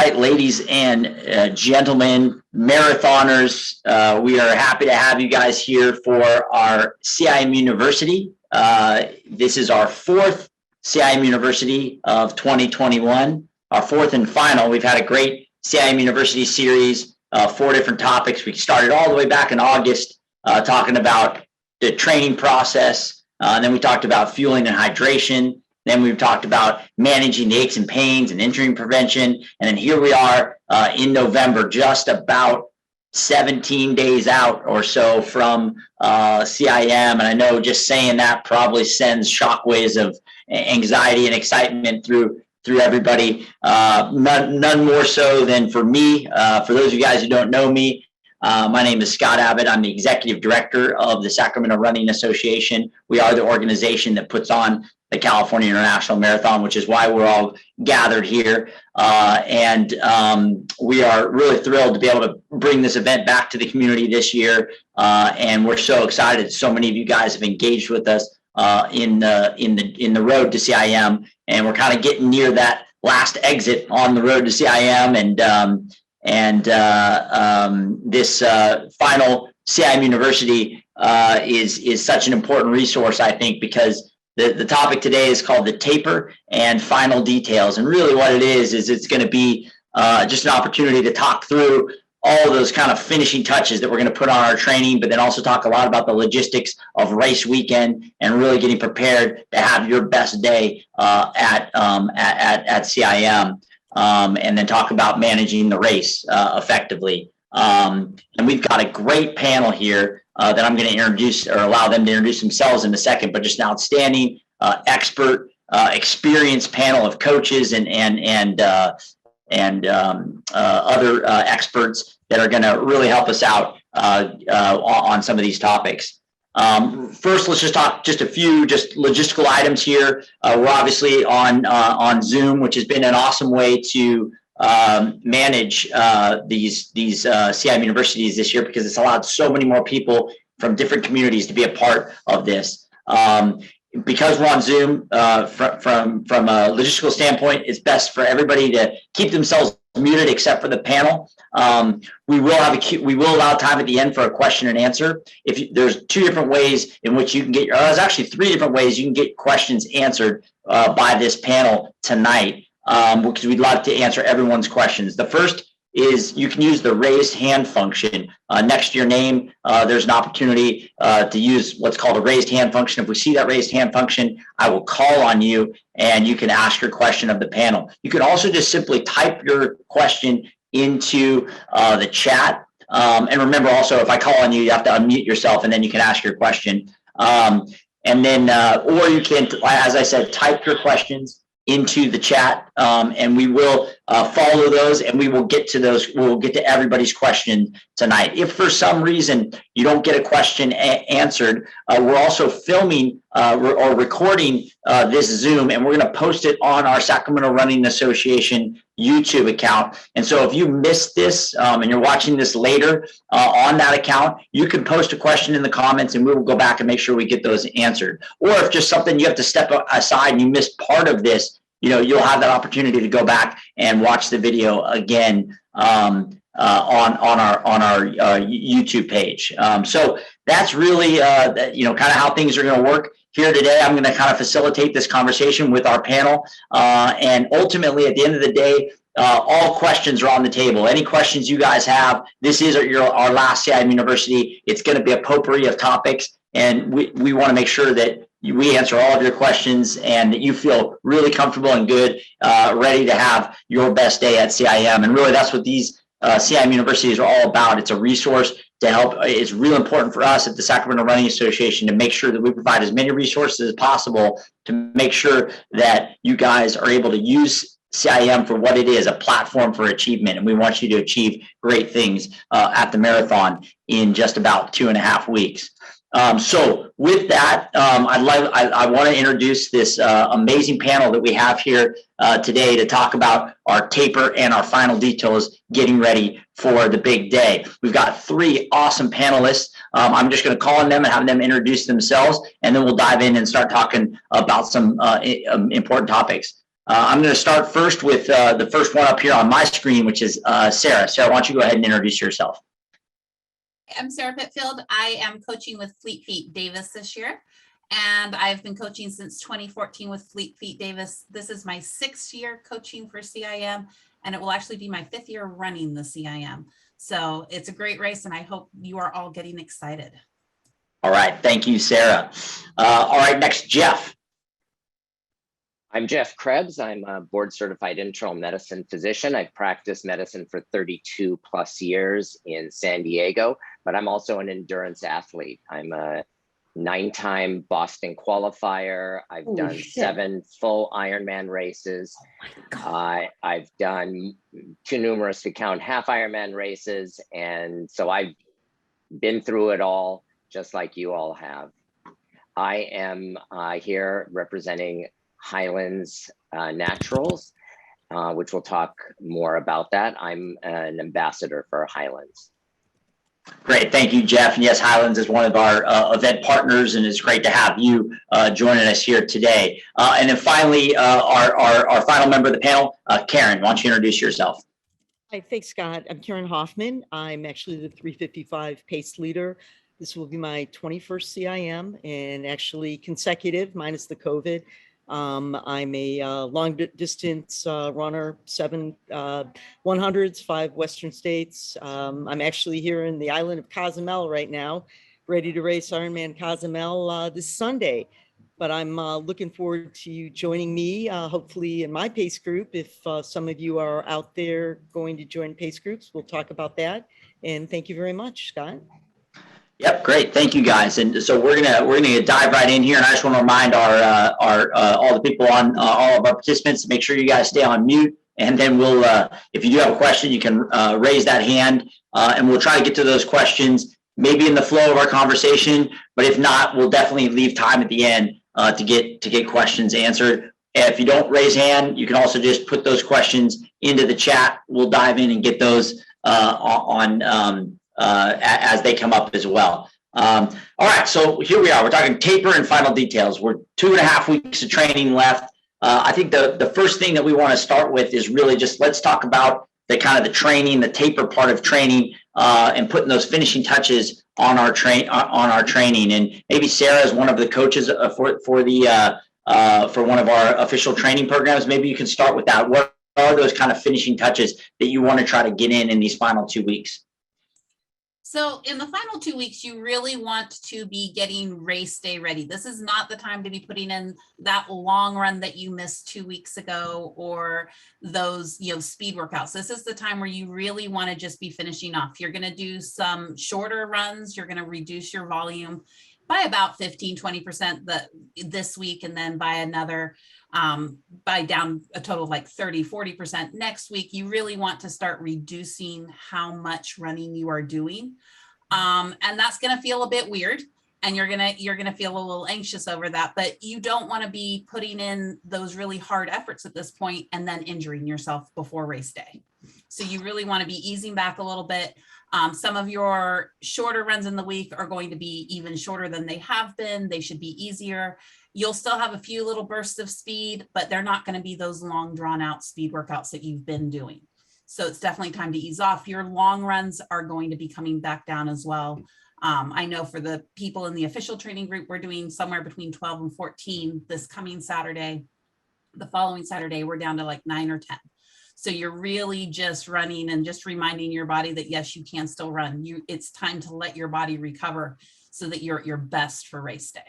right, ladies and gentlemen, marathoners, we are happy to have you guys here for our CIM University. This is our fourth CIM University of 2021, our fourth and final. We've had a great CIM University series, 4 different topics. We started all the way back in August talking about the training process. Then we talked about fueling and hydration. Then we've talked about managing the aches and pains and injury prevention. And then here we are in November, just about 17 days out or so from CIM. And I know just saying that probably sends shockwaves of anxiety and excitement through everybody. None more so than for me. For those of you guys who don't know me, my name is Scott Abbott. I'm the executive director of the Sacramento Running Association. We are the organization that puts on the California International Marathon, which is why we're all gathered here. And we are really thrilled to be able to bring this event back to the community this year. And we're so excited. So many of you guys have engaged with us in the road to CIM, and we're kind of getting near that last exit on the road to CIM. And this final CIM University is such an important resource, I think, because the topic today is called the taper and final details. And really what it is it's going to be just an opportunity to talk through all those kind of finishing touches that we're going to put on our training, but then also talk a lot about the logistics of race weekend and really getting prepared to have your best day at CIM. And then talk about managing the race effectively. And we've got a great panel here that I'm going to introduce or allow them to introduce themselves in a second, but just an outstanding expert, experienced panel of coaches and other experts that are going to really help us out on some of these topics. First, let's just talk just a few logistical items here. We're obviously on Zoom, which has been an awesome way to manage these CIM universities this year, because it's allowed so many more people from different communities to be a part of this. Because we're on Zoom, from a logistical standpoint, it's best for everybody to keep themselves muted except for the panel. We will allow time at the end for a question and answer. There's 2 different ways in which you can get, there's actually 3 different ways you can get questions answered by this panel tonight, because we'd love to answer everyone's questions. The first is you can use the raised hand function next to your name. There's an opportunity to use what's called a raised hand function. If we see that raised hand function, I will call on you and you can ask your question of the panel. You can also just simply type your question into the chat. And remember also, if I call on you, you have to unmute yourself and then you can ask your question. And then, or you can, as I said, type your questions into the chat, and we will follow those, and we will get to those. We'll get to everybody's question tonight. If for some reason you don't get a question answered, we're also filming or recording this Zoom, and we're going to post it on our Sacramento Running Association YouTube account. And so if you missed this and you're watching this later on that account, you can post a question in the comments and we will go back and make sure we get those answered. Or if just something you have to step aside and you missed part of this, you'll have that opportunity to go back and watch the video again on our YouTube page. So that's really kind of how things are going to work here today. I'm going to kind of facilitate this conversation with our panel, and ultimately at the end of the day, all questions are on the table. Any questions you guys have, this is our last CIM University. It's going to be a potpourri of topics, and we want to make sure that we answer all of your questions and that you feel really comfortable and good, ready to have your best day at CIM. And really that's what these CIM Universities are all about. It's a resource to help. It's real important for us at the Sacramento Running Association to make sure that we provide as many resources as possible to make sure that you guys are able to use CIM for what it is, a platform for achievement. And we want you to achieve great things at the marathon in just about 2.5 weeks. So with that, I want to introduce this amazing panel that we have here today to talk about our taper and our final details getting ready for the big day. We've got 3 awesome panelists. I'm just going to call on them and have them introduce themselves, and then we'll dive in and start talking about some important topics. I'm going to start first with the first one up here on my screen, which is Sarah. Sarah, why don't you go ahead and introduce yourself? I'm Sarah Pitfield. I am coaching with Fleet Feet Davis this year, and I've been coaching since 2014 with Fleet Feet Davis. This is my 6th year coaching for CIM, and it will actually be my 5th year running the CIM. So it's a great race, and I hope you are all getting excited. All right. Thank you, Sarah. All right. Next, Jeff. I'm Jeff Krebs. I'm a board certified internal medicine physician. I've practiced medicine for 32 plus years in San Diego, but I'm also an endurance athlete. I'm a 9-time Boston qualifier. I've done 7 full Ironman races. I've done too numerous to count half Ironman races. And so I've been through it all, just like you all have. I am here representing Hyland's Naturals, which we'll talk more about that. I'm an ambassador for Hyland's. Great, thank you, Jeff. And yes, Hyland's is one of our event partners, and it's great to have you joining us here today. And then finally, our final member of the panel, Karyn, why don't you introduce yourself? Hi, thanks, Scott. I'm Karyn Hoffman. I'm actually the 355 pace leader. This will be my 21st CIM and actually consecutive, minus the COVID. I'm a long distance runner, 7 100s, 5 Western states. I'm actually here in the island of Cozumel right now, ready to race Ironman Cozumel this Sunday. But I'm looking forward to you joining me, hopefully in my pace group. If some of you are out there going to join pace groups, we'll talk about that. And thank you very much, Scott. Yep, great. Thank you, guys. And so we're gonna dive right in here. And I just want to remind our all the people on all of our participants to make sure you guys stay on mute. And then we'll, if you do have a question, you can raise that hand, and we'll try to get to those questions maybe in the flow of our conversation. But if not, we'll definitely leave time at the end to get questions answered. If you don't raise hand, you can also just put those questions into the chat. We'll dive in and get those as they come up as well. All right, so here we are. We're talking taper and final details. We're 2.5 weeks of training left. I think the first thing that we want to start with is really just let's talk about the kind of the training, the taper part of training, and putting those finishing touches on our training. And maybe Sarah is one of the coaches for one of our official training programs. Maybe you can start with that. What are those kind of finishing touches that you want to try to get in these final 2 weeks? So in the final 2 weeks, you really want to be getting race day ready. This is not the time to be putting in that long run that you missed 2 weeks ago, or those, speed workouts. This is the time where you really want to just be finishing off. You're going to do some shorter runs. You're going to reduce your volume by about 15-20% this week, and then by another by down a total of like 30-40% next week. You really want to start reducing how much running you are doing, and that's going to feel a bit weird, and you're gonna feel a little anxious over that. But you don't want to be putting in those really hard efforts at this point and then injuring yourself before race day. So you really want to be easing back a little bit. Some of your shorter runs in the week are going to be even shorter than they have been. They should be easier. You'll still have a few little bursts of speed, but they're not going to be those long drawn out speed workouts that you've been doing. So it's definitely time to ease off. Your long runs are going to be coming back down as well. I know for the people in the official training group, we're doing somewhere between 12 and 14 this coming Saturday. The following Saturday, we're down to like 9 or 10. So you're really just running and just reminding your body that, yes, you can still run. It's time to let your body recover so that you're at your best for race day.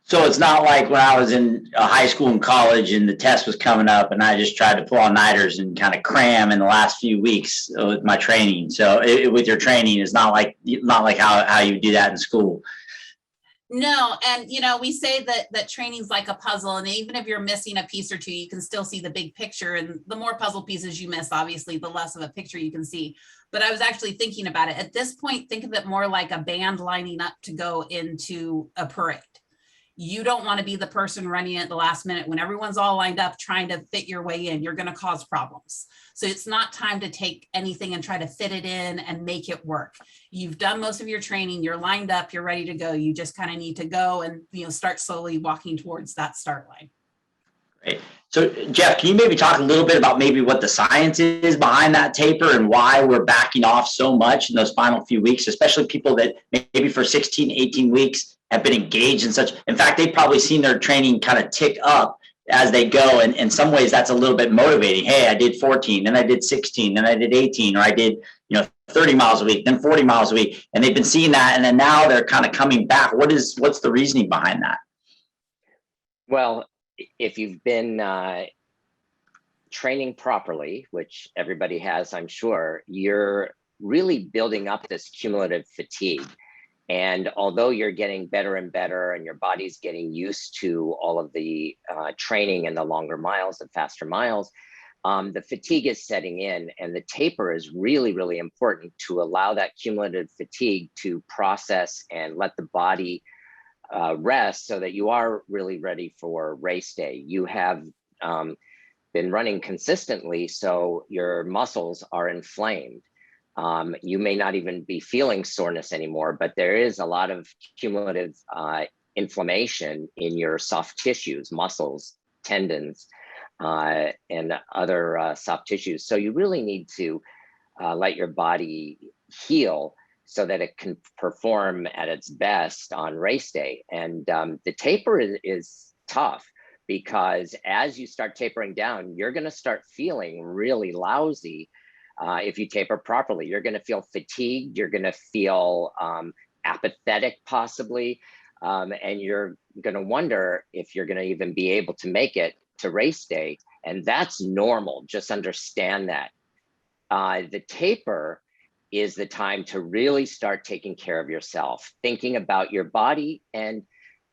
So it's not like when I was in high school and college and the test was coming up and I just tried to pull on nighters and kind of cram in the last few weeks with my training. So with your training, it's not like how you do that in school. No, and we say that training's like a puzzle, and even if you're missing a piece or two, you can still see the big picture. And the more puzzle pieces you miss, obviously, the less of a picture you can see. But I was actually thinking about it. At this point, think of it more like a band lining up to go into a parade. You don't want to be the person running at the last minute when everyone's all lined up trying to fit your way in. You're going to cause problems. So it's not time to take anything and try to fit it in and make it work. You've done most of your training. You're lined up. You're ready to go. You just kind of need to go and start slowly walking towards that start line. Right. So Jeff, can you maybe talk a little bit about maybe what the science is behind that taper and why we're backing off so much in those final few weeks, especially people that maybe for 16, 18 weeks have been engaged in such, in fact, they've probably seen their training kind of tick up as they go. And in some ways that's a little bit motivating. Hey, I did 14, then I did 16, then I did 18, or I did, 30 miles a week, then 40 miles a week. And they've been seeing that. And then now they're kind of coming back. What's the reasoning behind that? Well, if you've been training properly, which everybody has, I'm sure, you're really building up this cumulative fatigue. And although you're getting better and better and your body's getting used to all of the training and the longer miles, the faster miles, the fatigue is setting in, and the taper is really, really important to allow that cumulative fatigue to process and let the body rest so that you are really ready for race day. You have been running consistently, so your muscles are inflamed. You may not even be feeling soreness anymore, but there is a lot of cumulative inflammation in your soft tissues, muscles, tendons, and other soft tissues. So you really need to let your body heal so that it can perform at its best on race day. And the taper is tough, because as you start tapering down, you're going to start feeling really lousy. If you taper properly, you're going to feel fatigued, you're going to feel apathetic possibly, and you're going to wonder if you're going to even be able to make it to race day. And that's normal. Just understand that. The taper is the time to really start taking care of yourself, thinking about your body and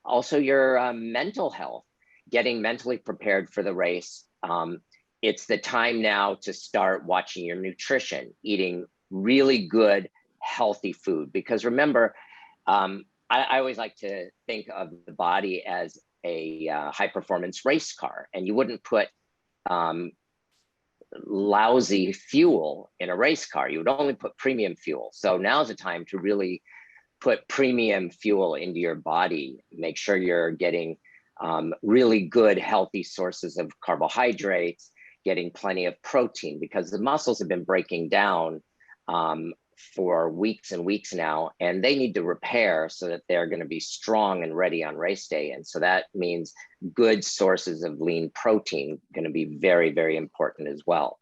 also your mental health, getting mentally prepared for the race. It's the time now to start watching your nutrition, eating really good, healthy food. Because remember, I always like to think of the body as a high performance race car, and you wouldn't put lousy fuel in a race car. You would only put premium fuel. So now's the time to really put premium fuel into your body. Make sure you're getting really good, healthy sources of carbohydrates, getting plenty of protein, because the muscles have been breaking down for weeks and weeks now, and they need to repair so that they're going to be strong and ready on race day. And so that means good sources of lean protein going to be very, very important as well.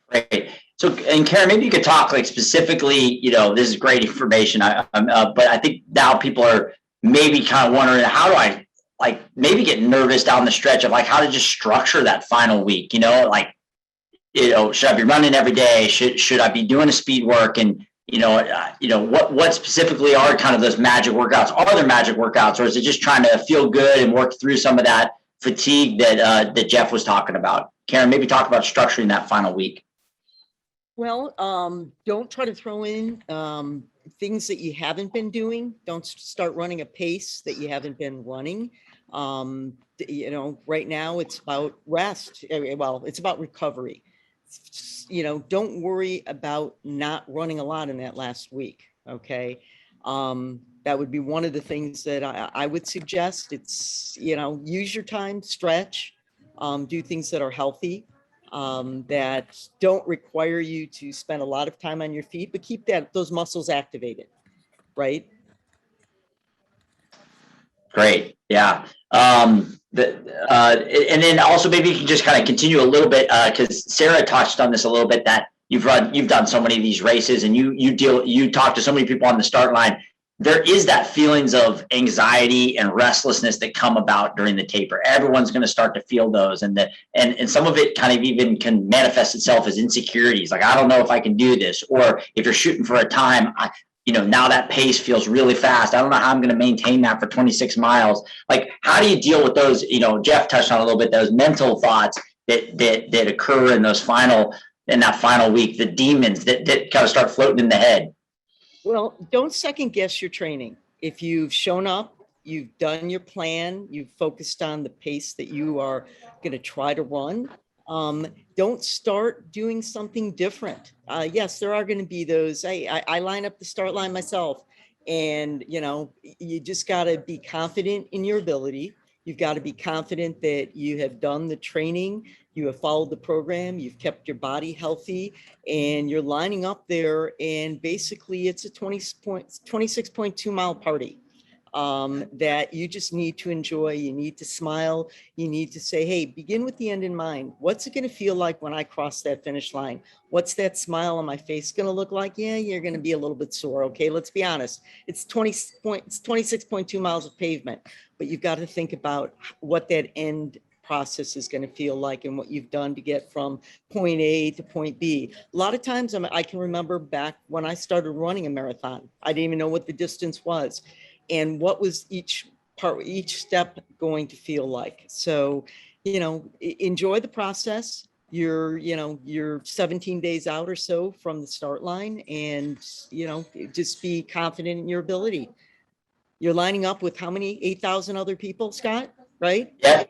Great. So, and Karyn, maybe you could talk like specifically, this is great information, but I think now people are maybe kind of wondering, how do I maybe get nervous down the stretch of how to just structure that final week, should I be running every day? Should I be doing a speed work? And, what specifically are kind of those magic workouts? Are there magic workouts, or is it just trying to feel good and work through some of that fatigue that Jeff was talking about? Karyn, maybe talk about structuring that final week. Well, don't try to throw in things that you haven't been doing. Don't start running a pace that you haven't been running. Right now it's about rest. Well, it's about recovery. Don't worry about not running a lot in that last week. Okay. That would be one of the things that I would suggest. It's, use your time, stretch, do things that are healthy, that don't require you to spend a lot of time on your feet, but keep those muscles activated, right? Great. Yeah. And then also maybe you can just kind of continue a little bit, because Sarah touched on this a little bit, that you've done so many of these races, and you talk to so many people on the start line. There is that feelings of anxiety and restlessness that come about during the taper. Everyone's going to start to feel those, and some of it kind of even can manifest itself as insecurities. Like, I don't know if I can do this, or if you're shooting for a time, now that pace feels really fast. I don't know how I'm going to maintain that for 26 miles. Like, how do you deal with those? Jeff touched on a little bit, those mental thoughts that occur in that final week, the demons that kind of start floating in the head. Well, don't second guess your training. If you've shown up, you've done your plan, you've focused on the pace that you are going to try to run, don't start doing something different. Yes, there are going to be those. I line up the start line myself, and you just got to be confident in your ability. You've got to be confident that you have done the training, you have followed the program, you've kept your body healthy, and you're lining up there. And basically, it's a 26.2 mile party that you just need to enjoy. You need to smile. You need to say, hey, begin with the end in mind. What's it going to feel like when I cross that finish line? What's that smile on my face going to look like? Yeah, you're going to be a little bit sore. Okay, let's be honest. It's 26.2 miles of pavement, but you've got to think about what that end process is going to feel like and what you've done to get from point A to point B. A lot of times I can remember back when I started running a marathon, I didn't even know what the distance was and what was each step going to feel like. So, enjoy the process. You're 17 days out or so from the start line, and, just be confident in your ability. You're lining up with how many? 8,000 other people, Scott, right? Yeah.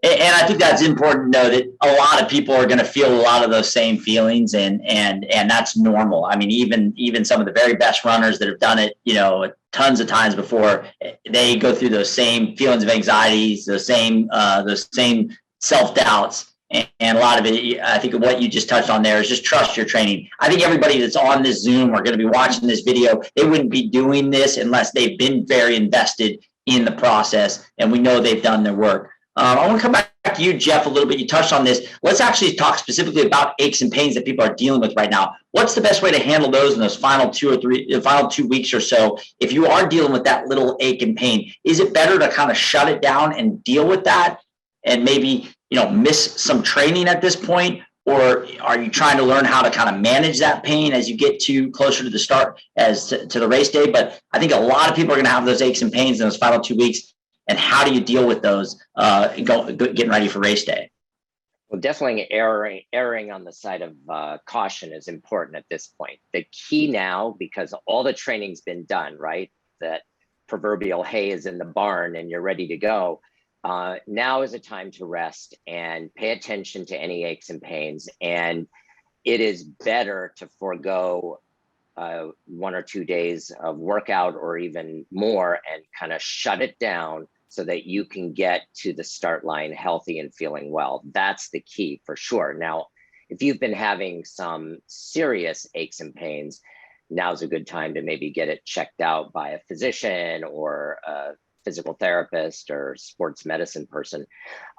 And I think that's important to know that a lot of people are going to feel a lot of those same feelings, and that's normal. I mean, even some of the very best runners that have done it, tons of times before, they go through those same feelings of anxieties, those same self-doubts. And a lot of it, I think what you just touched on there is just trust your training. I think everybody that's on this Zoom or going to be watching this video, they wouldn't be doing this unless they've been very invested in the process, and we know they've done their work. I want to come back to you, Jeff, a little bit. You touched on this. Let's actually talk specifically about aches and pains that people are dealing with right now. What's the best way to handle those in those final 2 weeks or so? If you are dealing with that little ache and pain, is it better to kind of shut it down and deal with that and maybe, miss some training at this point? Or are you trying to learn how to kind of manage that pain as you get closer to the start to the race day? But I think a lot of people are going to have those aches and pains in those final 2 weeks. And how do you deal with those getting ready for race day? Well, definitely erring on the side of caution is important at this point. The key now, because all the training's been done, right? That proverbial hay is in the barn and you're ready to go. Now is a time to rest and pay attention to any aches and pains. And it is better to forego 1 or 2 days of workout or even more and kind of shut it down so that you can get to the start line healthy and feeling well. That's the key for sure. Now, if you've been having some serious aches and pains, now's a good time to maybe get it checked out by a physician or a physical therapist or sports medicine person.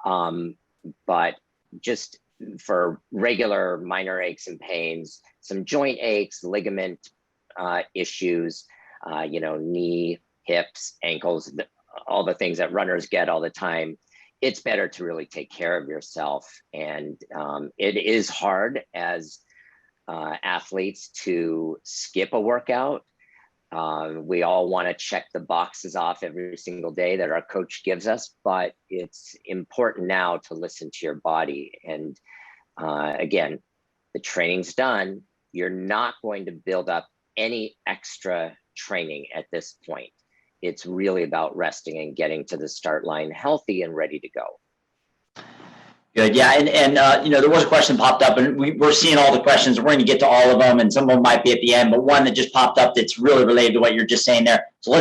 But just for regular minor aches and pains, some joint aches, ligament issues, knee, hips, ankles, all the things that runners get all the time, it's better to really take care of yourself. And it is hard as athletes to skip a workout. We all want to check the boxes off every single day that our coach gives us, but it's important now to listen to your body. And again, the training's done. You're not going to build up any extra training at this point. It's really about resting and getting to the start line healthy and ready to go. Good. Yeah. And there was a question popped up, and we're seeing all the questions. We're going to get to all of them, and some of them might be at the end, but one that just popped up that's really related to what you're just saying there. So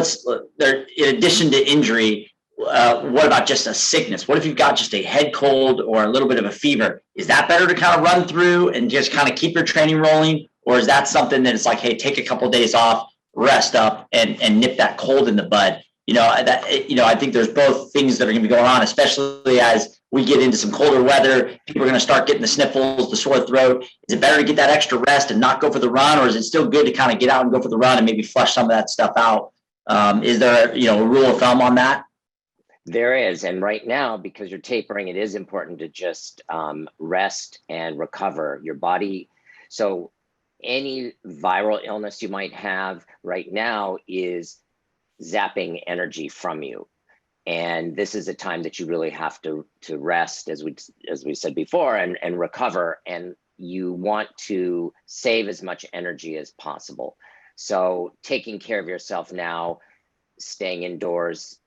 in addition to injury, what about just a sickness? What if you've got just a head cold or a little bit of a fever? Is that better to kind of run through and just kind of keep your training rolling? Or is that something that it's like, hey, take a couple of days off, rest up, and nip that cold in the bud? I think there's both things that are going to be going on, especially as we get into some colder weather. People are going to start getting the sniffles, the sore throat. Is it better to get that extra rest and not go for the run, or is it still good to kind of get out and go for the run and maybe flush some of that stuff out? Is there a rule of thumb on that? There is, and right now, because you're tapering, it is important to just rest and recover your body. So any viral illness you might have right now is zapping energy from you. And this is a time that you really have to rest, as we said before, and recover. And you want to save as much energy as possible. So taking care of yourself now, staying indoors.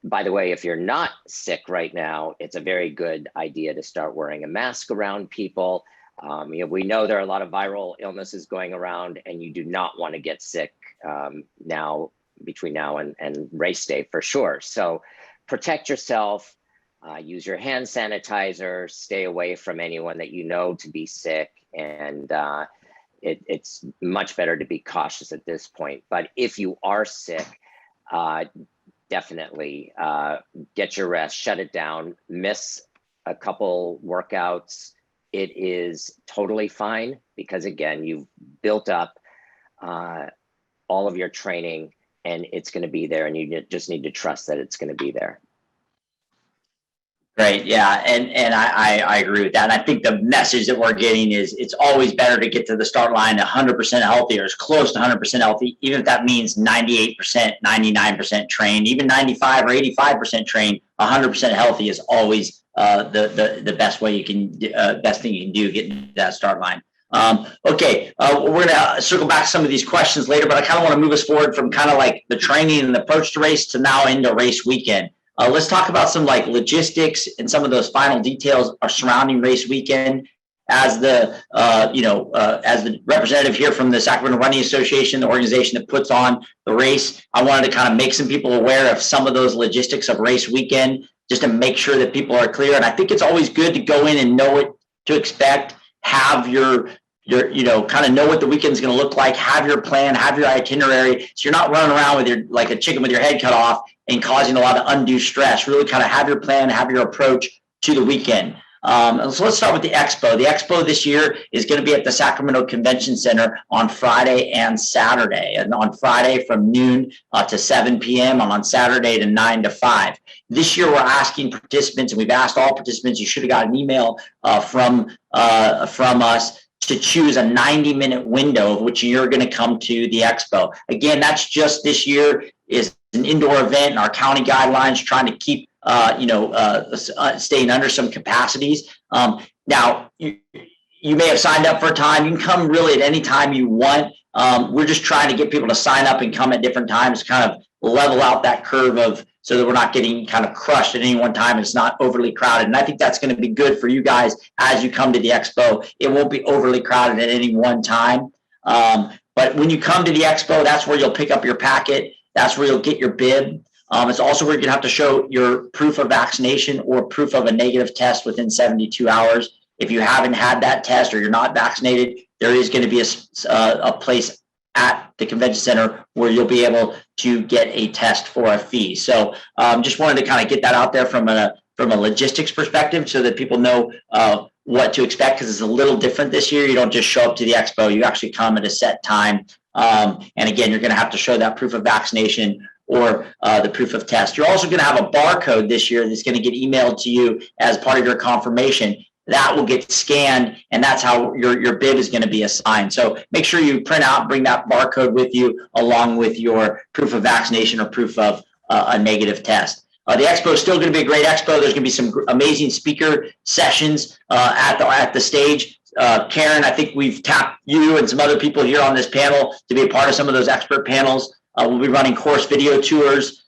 By the way, if you're not sick right now, it's a very good idea to start wearing a mask around people. We know there are a lot of viral illnesses going around, and you do not want to get sick between now and race day for sure. So protect yourself, use your hand sanitizer, stay away from anyone that you know to be sick, and it's much better to be cautious at this point. But if you are sick, definitely get your rest, shut it down, miss a couple workouts. It is totally fine because, again, you've built up all of your training and it's going to be there, and you just need to trust that it's going to be there. Great. Yeah. And I agree with that. And I think the message that we're getting is it's always better to get to the start line 100% healthy, or as close to 100% healthy, even if that means 98%, 99% trained, even 95 or 85% trained. 100% healthy is always the best way you can, best thing you can do, getting to that start line. Okay, we're gonna circle back to some of these questions later, but I kind of want to move us forward from kind of like the training and the approach to race to now into race weekend. Let's talk about some like logistics and some of those final details are surrounding race weekend. As the as the representative here from the Sacramento Running Association, the organization that puts on the race, I wanted to kind of make some people aware of some of those logistics of race weekend, just to make sure that people are clear. And I think it's always good to go in and know what to expect, have your kind of know what the weekend's going to look like, have your plan, have your itinerary, so you're not running around with your like a chicken with your head cut off and causing a lot of undue stress. Really kind of have your plan, have your approach to the weekend. So let's start with the expo. The expo this year is going to be at the Sacramento Convention Center on Friday and Saturday. And on Friday from noon to 7 p.m. and on Saturday to 9 to 5. This year we're asking participants, and we've asked all participants, you should have got an email from us, to choose a 90-minute window of which you're going to come to the expo. Again, that's just this year is an indoor event, and our county guidelines trying to keep staying under some capacities. Now, you may have signed up for a time. You can come really at any time you want. We're just trying to get people to sign up and come at different times, kind of level out that curve of so that we're not getting kind of crushed at any one time. It's not overly crowded. And I think that's going to be good for you guys as you come to the expo. It won't be overly crowded at any one time. But when you come to the expo, that's where you'll pick up your packet. That's where you'll get your bib. It's also where you're going to have to show your proof of vaccination or proof of a negative test within 72 hours. If you haven't had that test or you're not vaccinated, there is going to be a place at the convention center where you'll be able to get a test for a fee. So just wanted to kind of get that out there from a logistics perspective so that people know what to expect, because it's a little different this year. You don't just show up to the expo, you actually come at a set time. And again, you're going to have to show that proof of vaccination or the proof of test. You're also going to have a barcode this year that's going to get emailed to you as part of your confirmation. That will get scanned, and that's how your bib is going to be assigned. So make sure you print out, bring that barcode with you along with your proof of vaccination or proof of a negative test. The expo is still going to be a great expo. There's going to be some amazing speaker sessions at the stage. Karyn, I think we've tapped you and some other people here on this panel to be a part of some of those expert panels. We'll be running course video tours.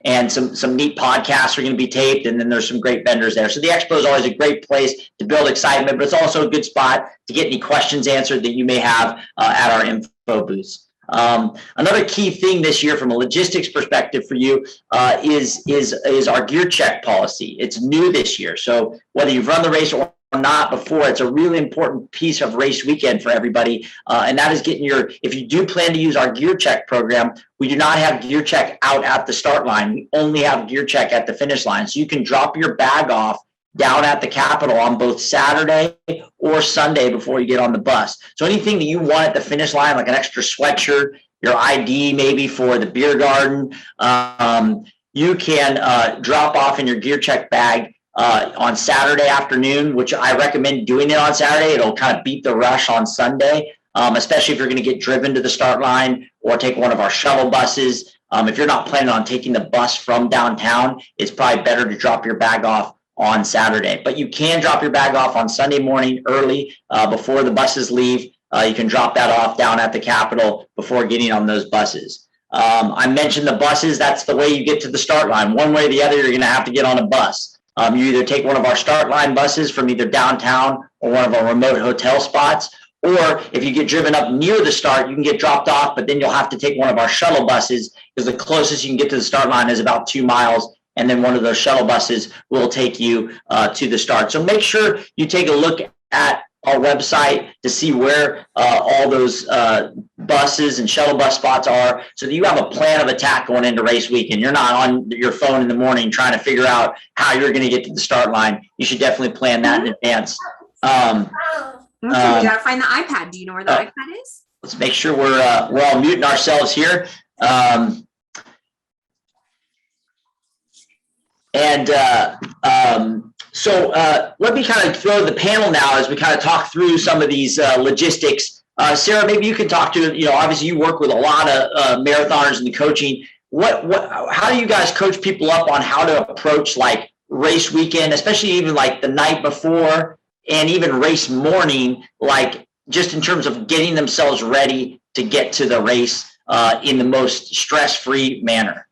And some neat podcasts are going to be taped, and then there's some great vendors there. So the expo is always a great place to build excitement, but it's also a good spot to get any questions answered that you may have at our info booths. Another key thing this year from a logistics perspective for you is our gear check policy. It's new this year. So whether you've run the race or not before, it's a really important piece of race weekend for everybody. And that is getting if you do plan to use our gear check program, we do not have gear check out at the start line. We only have gear check at the finish line. So you can drop your bag off down at the Capitol on both Saturday or Sunday before you get on the bus. So anything that you want at the finish line, like an extra sweatshirt, your ID maybe for the beer garden, you can drop off in your gear check bag on Saturday afternoon, which I recommend doing it on Saturday. It'll kind of beat the rush on Sunday, especially if you're going to get driven to the start line or take one of our shuttle buses. If you're not planning on taking the bus from downtown, it's probably better to drop your bag off on Saturday. But you can drop your bag off on Sunday morning early before the buses leave. You can drop that off down at the Capitol before getting on those buses. I mentioned the buses. That's the way you get to the start line. One way or the other, you're going to have to get on a bus. You either take one of our start line buses from either downtown or one of our remote hotel spots, or if you get driven up near the start, you can get dropped off, but then you'll have to take one of our shuttle buses, because the closest you can get to the start line is about 2 miles, and then one of those shuttle buses will take you to the start. So make sure you take a look at our website to see where all those buses and shuttle bus spots are, so that you have a plan of attack going into race week and you're not on your phone in the morning trying to figure out how you're going to get to the start line. You should definitely plan that in advance. Okay, we gotta find the iPad. Do you know where the iPad is? Let's make sure we're all muting ourselves here. So let me kind of throw the panel now as we kind of talk through some of these logistics. Sarah, maybe you can talk to, obviously you work with a lot of marathoners in the coaching. How do you guys coach people up on how to approach like race weekend, especially even like the night before and even race morning, like just in terms of getting themselves ready to get to the race in the most stress-free manner?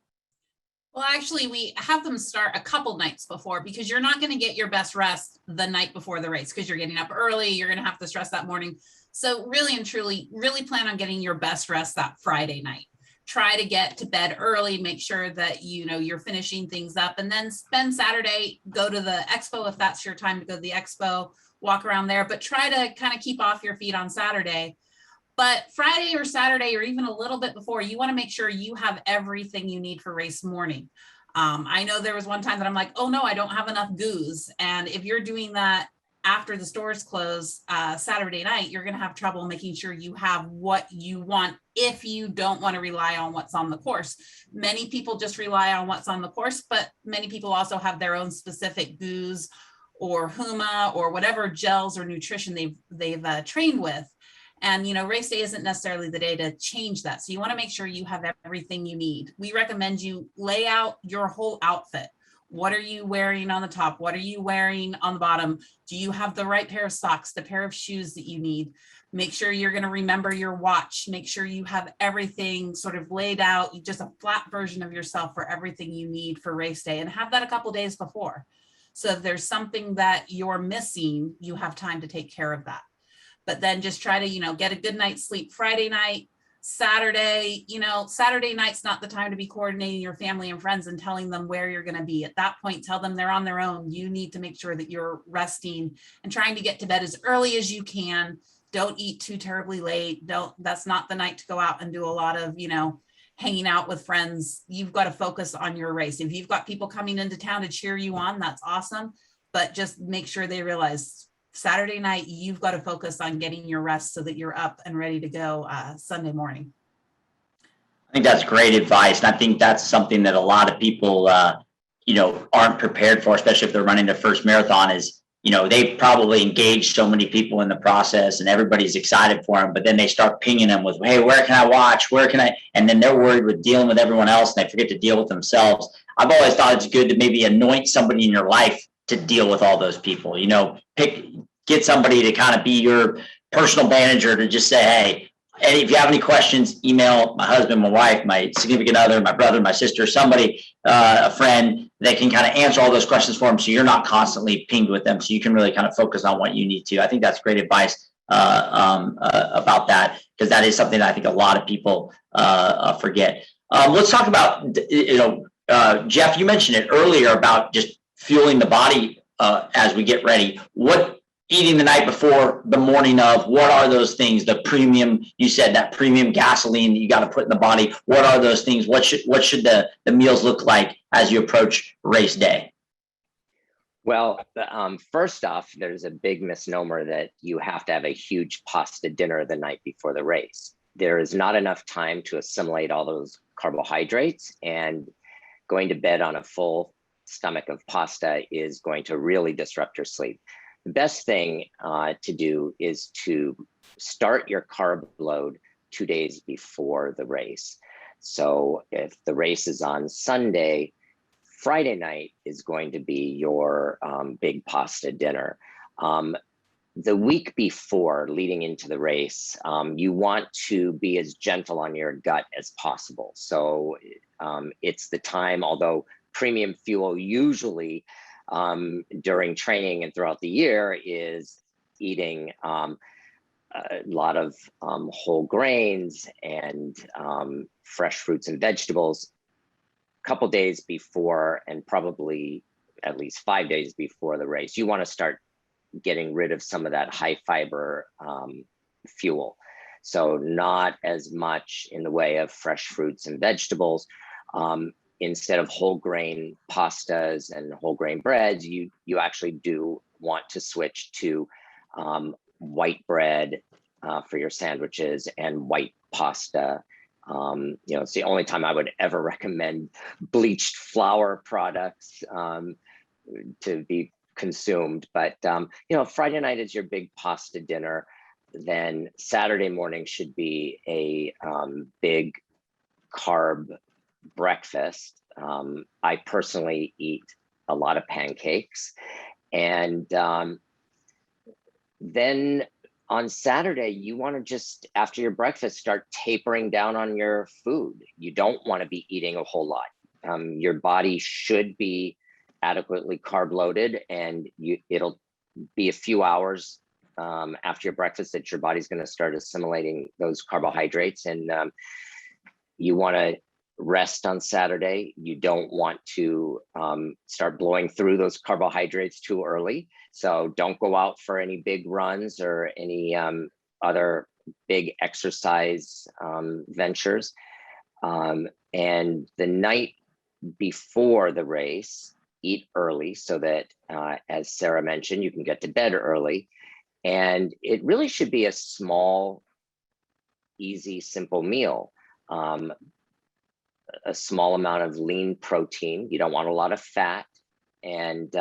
Well, actually, we have them start a couple nights before, because you're not going to get your best rest the night before the race, because you're getting up early. You're going to have to stress that morning. So really and truly, really plan on getting your best rest that Friday night. Try to get to bed early, make sure that, you're finishing things up, and then spend Saturday, go to the expo if that's your time to go to the expo, walk around there, but try to kind of keep off your feet on Saturday. But Friday or Saturday, or even a little bit before, you want to make sure you have everything you need for race morning. I know there was one time that I'm like, oh no, I don't have enough goose. And if you're doing that after the stores close Saturday night, you're going to have trouble making sure you have what you want if you don't want to rely on what's on the course. Many people just rely on what's on the course, but many people also have their own specific goose or Huma or whatever gels or nutrition they've trained with. And, race day isn't necessarily the day to change that. So you want to make sure you have everything you need. We recommend you lay out your whole outfit. What are you wearing on the top? What are you wearing on the bottom? Do you have the right pair of socks, the pair of shoes that you need? Make sure you're going to remember your watch. Make sure you have everything sort of laid out, just a flat version of yourself for everything you need for race day, and have that a couple days before. So if there's something that you're missing, you have time to take care of that. But then just try to, get a good night's sleep Friday night. Saturday, Saturday night's not the time to be coordinating your family and friends and telling them where you're going to be. At that point, tell them they're on their own. You need to make sure that you're resting and trying to get to bed as early as you can. Don't eat too terribly late. That's not the night to go out and do a lot of, hanging out with friends. You've got to focus on your race. If you've got people coming into town to cheer you on, that's awesome. But just make sure they realize Saturday night, you've got to focus on getting your rest so that you're up and ready to go Sunday morning. I think that's great advice. And I think that's something that a lot of people, aren't prepared for, especially if they're running their first marathon, is, they probably engage so many people in the process and everybody's excited for them, but then they start pinging them with, hey, where can I watch? Where can I? And then they're worried with dealing with everyone else and they forget to deal with themselves. I've always thought it's good to maybe anoint somebody in your life to deal with all those people, get somebody to kind of be your personal manager to just say, hey, and if you have any questions, email my husband, my wife, my significant other, my brother, my sister, somebody, a friend that can kind of answer all those questions for them. So you're not constantly pinged with them. So you can really kind of focus on what you need to. I think that's great advice about that, because that is something that I think a lot of people forget. Let's talk about, Jeff, you mentioned it earlier about just fueling the body as we get ready. What eating the night before, the morning of, what are those things? The premium, you said that premium gasoline that you got to put in the body. What are those things? What should the meals look like as you approach race day? Well, first off, there's a big misnomer that you have to have a huge pasta dinner the night before the race. There is not enough time to assimilate all those carbohydrates, and going to bed on a full stomach of pasta is going to really disrupt your sleep. The best thing to do is to start your carb load 2 days before the race. So if the race is on Sunday, Friday night is going to be your big pasta dinner. The week before, leading into the race, you want to be as gentle on your gut as possible. So it's the time, although premium fuel usually during training and throughout the year is eating a lot of whole grains and fresh fruits and vegetables. couple days before, and probably at least 5 days before the race, you want to start getting rid of some of that high fiber fuel. So not as much in the way of fresh fruits and vegetables. Instead of whole grain pastas and whole grain breads, you actually do want to switch to white bread for your sandwiches and white pasta. It's the only time I would ever recommend bleached flour products to be consumed. But Friday night is your big pasta dinner. Then Saturday morning should be a big carb breakfast. I personally eat a lot of pancakes, and then on Saturday, you want to just, after your breakfast, start tapering down on your food. You don't want to be eating a whole lot. Your body should be adequately carb loaded, and it'll be a few hours after your breakfast that your body's going to start assimilating those carbohydrates, and you want to rest on Saturday. You don't want to start blowing through those carbohydrates too early. So don't go out for any big runs or any other big exercise ventures. And the night before the race, eat early so that, as Sarah mentioned, you can get to bed early. And it really should be a small, easy, simple meal. A small amount of lean protein. You don't want a lot of fat, and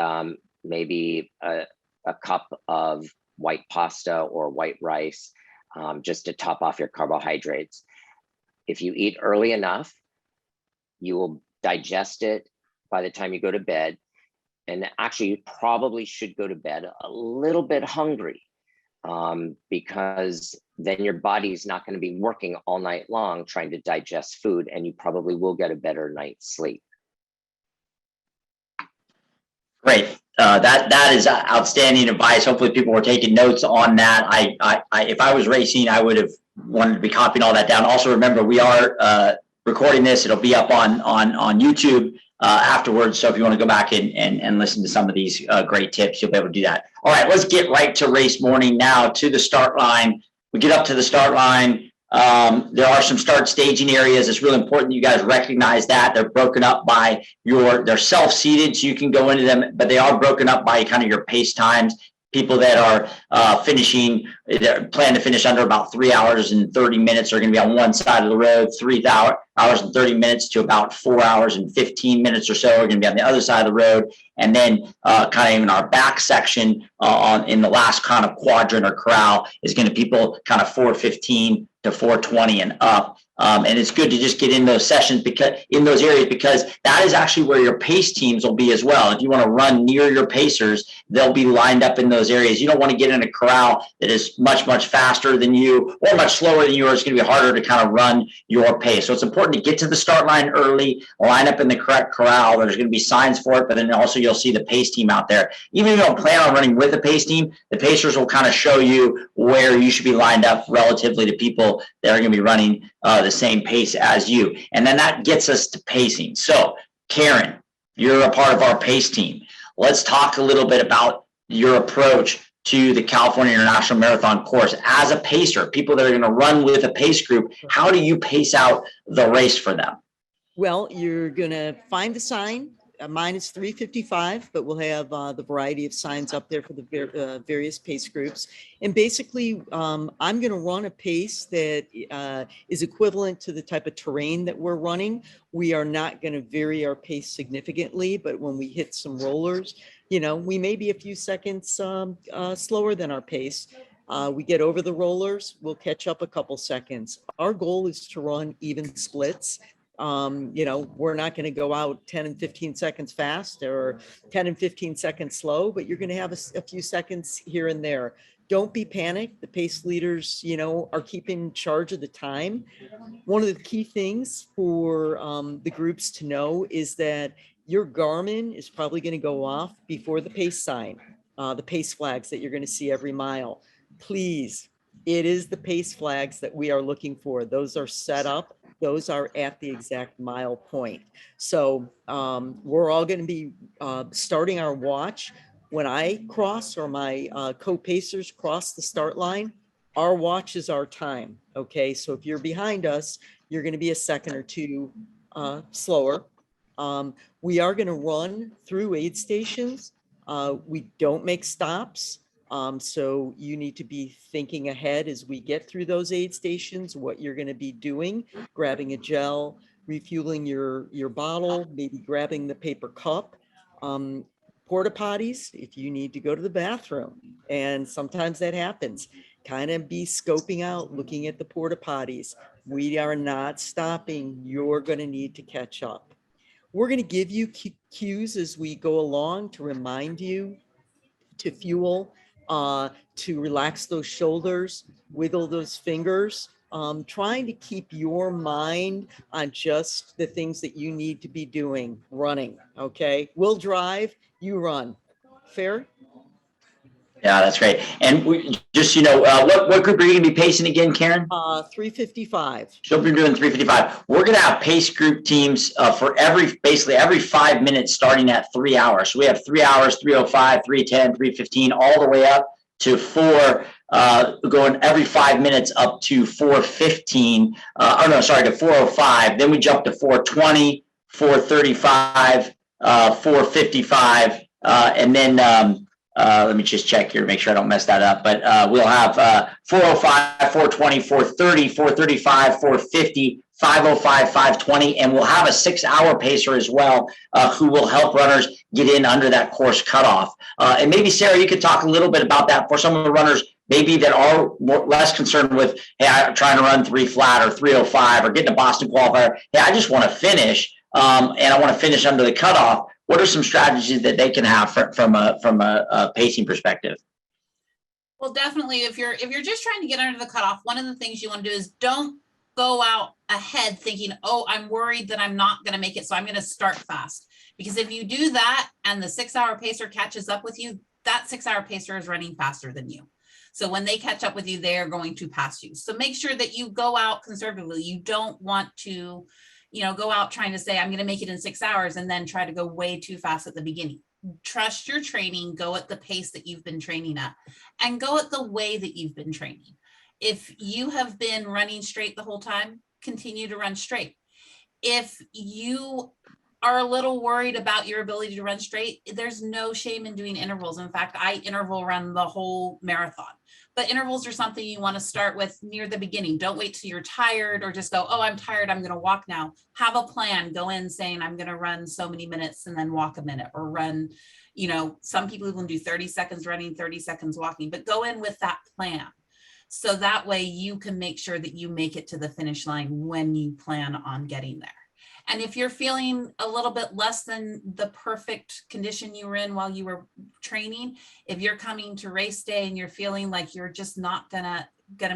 maybe a cup of white pasta or white rice just to top off your carbohydrates. If you eat early enough, you will digest it by the time you go to bed. And actually, you probably should go to bed a little bit hungry because then your body's not going to be working all night long trying to digest food, and you probably will get a better night's sleep. Great. That is outstanding advice. Hopefully people were taking notes on that. If I was racing, I would have wanted to be copying all that down. Also, remember, we are recording this. It'll be up on YouTube afterwards. So if you want to go back and listen to some of these great tips, you'll be able to do that. All right, let's get right to race morning now, to the start line. We get up to the start line. There are some start staging areas. It's really important that you guys recognize that. They're broken up by they're self-seated, so you can go into them, but they are broken up by kind of your pace times. People that are plan to finish under about 3 hours and 30 minutes are going to be on one side of the road. 3 hours and 30 minutes to about 4 hours and 15 minutes or so are going to be on the other side of the road. And then kind of in our back section in the last kind of quadrant or corral is going to people kind of 4:15 to 4:20 and up. And it's good to just get in those sessions in those areas, because that is actually where your pace teams will be as well. If you want to run near your pacers, they'll be lined up in those areas. You don't want to get in a corral that is much, much faster than you or much slower than you, or it's going to be harder to kind of run your pace. So it's important to get to the start line early, line up in the correct corral. There's going to be signs for it, but then also you'll see the pace team out there. Even if you don't plan on running with a pace team, the pacers will kind of show you where you should be lined up relatively to people that are going to be running the same pace as you. And then that gets us to pacing. So Karyn, you're a part of our pace team. Let's talk a little bit about your approach to the California International Marathon course as a pacer, people that are going to run with a pace group. How do you pace out the race for them? Well, you're going to find the sign. Mine is 3:55, but we'll have the variety of signs up there for the various pace groups. And basically, I'm going to run a pace that is equivalent to the type of terrain that we're running. We are not going to vary our pace significantly, but when we hit some rollers, we may be a few seconds slower than our pace. We get over the rollers, we'll catch up a couple seconds. Our goal is to run even splits. We're not going to go out 10 and 15 seconds fast or 10 and 15 seconds slow, but you're going to have a few seconds here and there. Don't be panicked. The pace leaders, are keeping charge of the time. One of the key things for the groups to know is that your Garmin is probably going to go off before the pace sign, the pace flags that you're going to see every mile. Please, it is the pace flags that we are looking for. Those are set up those are at the exact mile point. So we're all going to be starting our watch. When I cross or my co-pacers cross the start line, our watch is our time. Okay, so if you're behind us, you're going to be a second or two slower. We are going to run through aid stations. We don't make stops. So you need to be thinking ahead as we get through those aid stations, what you're going to be doing, grabbing a gel, refueling your bottle, maybe grabbing the paper cup. Porta potties, if you need to go to the bathroom, and sometimes that happens, kind of be scoping out, looking at the porta potties. We are not stopping. You're going to need to catch up. We're going to give you cues as we go along to remind you to fuel, to relax those shoulders, wiggle those fingers, trying to keep your mind on just the things that you need to be doing, running, okay? We'll drive, you run. Fair? Yeah, that's great. And we just, what group are you going to be pacing again, Karyn? 355. She'll be doing 355. We're going to have pace group teams for basically every 5 minutes starting at 3 hours. So we have 3 hours, 305, 310, 315, all the way up to 4, going every 5 minutes up to 415. To 405. Then we jump to 420, 435, 455, and then let me just check here to make sure I don't mess that up. But we'll have 405, 420, 430, 435, 450, 505, 520, and we'll have a 6-hour pacer as well, who will help runners get in under that course cutoff. And maybe, Sarah, you could talk a little bit about that for some of the runners maybe that are less concerned with, hey, I'm trying to run 3 flat or 305 or getting a Boston qualifier. Hey, I just want to finish, and I want to finish under the cutoff. What are some strategies that they can have from a pacing perspective? Well, definitely, if you're just trying to get under the cutoff, one of the things you want to do is don't go out ahead thinking, oh, I'm worried that I'm not going to make it, so I'm going to start fast. Because if you do that and the 6-hour pacer catches up with you, that 6-hour pacer is running faster than you. So when they catch up with you, they are going to pass you. So make sure that you go out conservatively. You don't want to go out trying to say, I'm going to make it in 6 hours and then try to go way too fast at the beginning. Trust your training, go at the pace that you've been training at, and go at the way that you've been training. If you have been running straight the whole time, continue to run straight. If you are a little worried about your ability to run straight, there's no shame in doing intervals. In fact, I interval run the whole marathon. But intervals are something you want to start with near the beginning. Don't wait till you're tired or just go, oh, I'm tired, I'm going to walk now. Have a plan. Go in saying, I'm going to run so many minutes and then walk a minute, or run, some people even do 30 seconds running, 30 seconds walking, but go in with that plan. So that way you can make sure that you make it to the finish line when you plan on getting there. And if you're feeling a little bit less than the perfect condition you were in while you were training, if you're coming to race day and you're feeling like you're just not gonna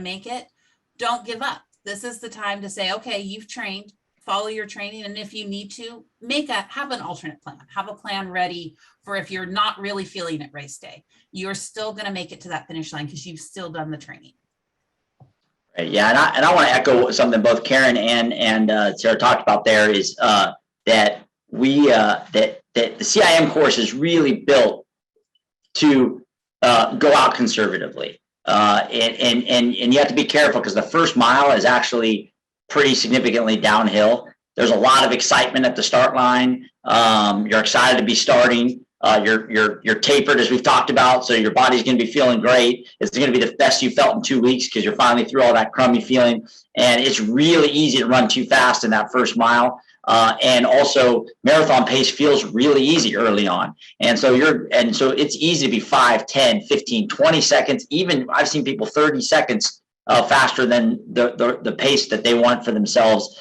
make it, don't give up. This is the time to say, okay, you've trained, follow your training. And if you need to, have an alternate plan, have a plan ready for if you're not really feeling it race day, you're still gonna make it to that finish line because you've still done the training. Yeah, and I want to echo something both Karyn and Sarah talked about. There is that the CIM course is really built to go out conservatively, and you have to be careful because the first mile is actually pretty significantly downhill. There's a lot of excitement at the start line. You're excited to be starting. You're tapered, as we've talked about, so your body's going to be feeling great. It's going to be the best you felt in 2 weeks because you're finally through all that crummy feeling. And it's really easy to run too fast in that first mile. And also, marathon pace feels really easy early on. And so it's easy to be 5, 10, 15, 20 seconds. Even I've seen people 30 seconds faster than the pace that they want for themselves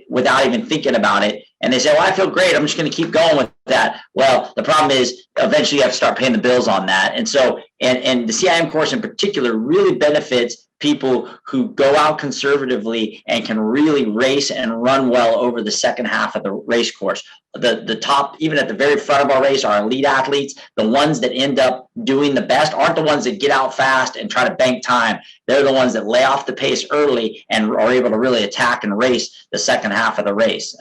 without even thinking about it. And they say, well, I feel great, I'm just going to keep going with that. Well, the problem is eventually you have to start paying the bills on that. And so, and the CIM course in particular really benefits people who go out conservatively and can really race and run well over the second half of the race course. The top, even at the very front of our race, our elite athletes, the ones that end up doing the best aren't the ones that get out fast and try to bank time. They're the ones that lay off the pace early and are able to really attack and race the second half of the race.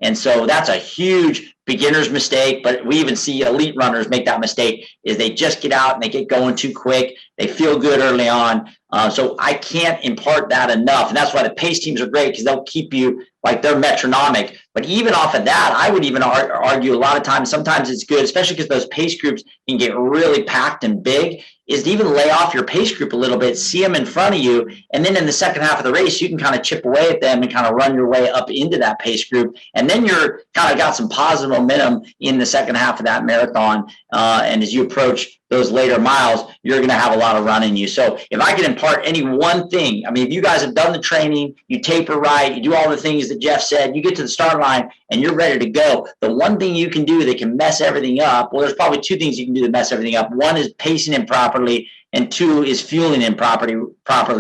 And so that's a huge beginner's mistake, but we even see elite runners make that mistake, is they just get out and they get going too quick. They feel good early on. So I can't impart that enough. And that's why the pace teams are great, because they'll keep you, like, they're metronomic. But even off of that, I would even argue a lot of times, sometimes it's good, especially because those pace groups can get really packed and big, is to even lay off your pace group a little bit, see them in front of you, and then in the second half of the race, you can kind of chip away at them and kind of run your way up into that pace group. And then you're kind of got some positive momentum in the second half of that marathon. And as you approach those later miles, you're going to have a lot of run in you. So if I can impart any one thing, I mean, if you guys have done the training, you taper right, you do all the things that Jeff said, you get to the start line and you're ready to go. The one thing you can do that can mess everything up, well, there's probably two things you can do to mess everything up. One is pacing improperly, and two is fueling improperly,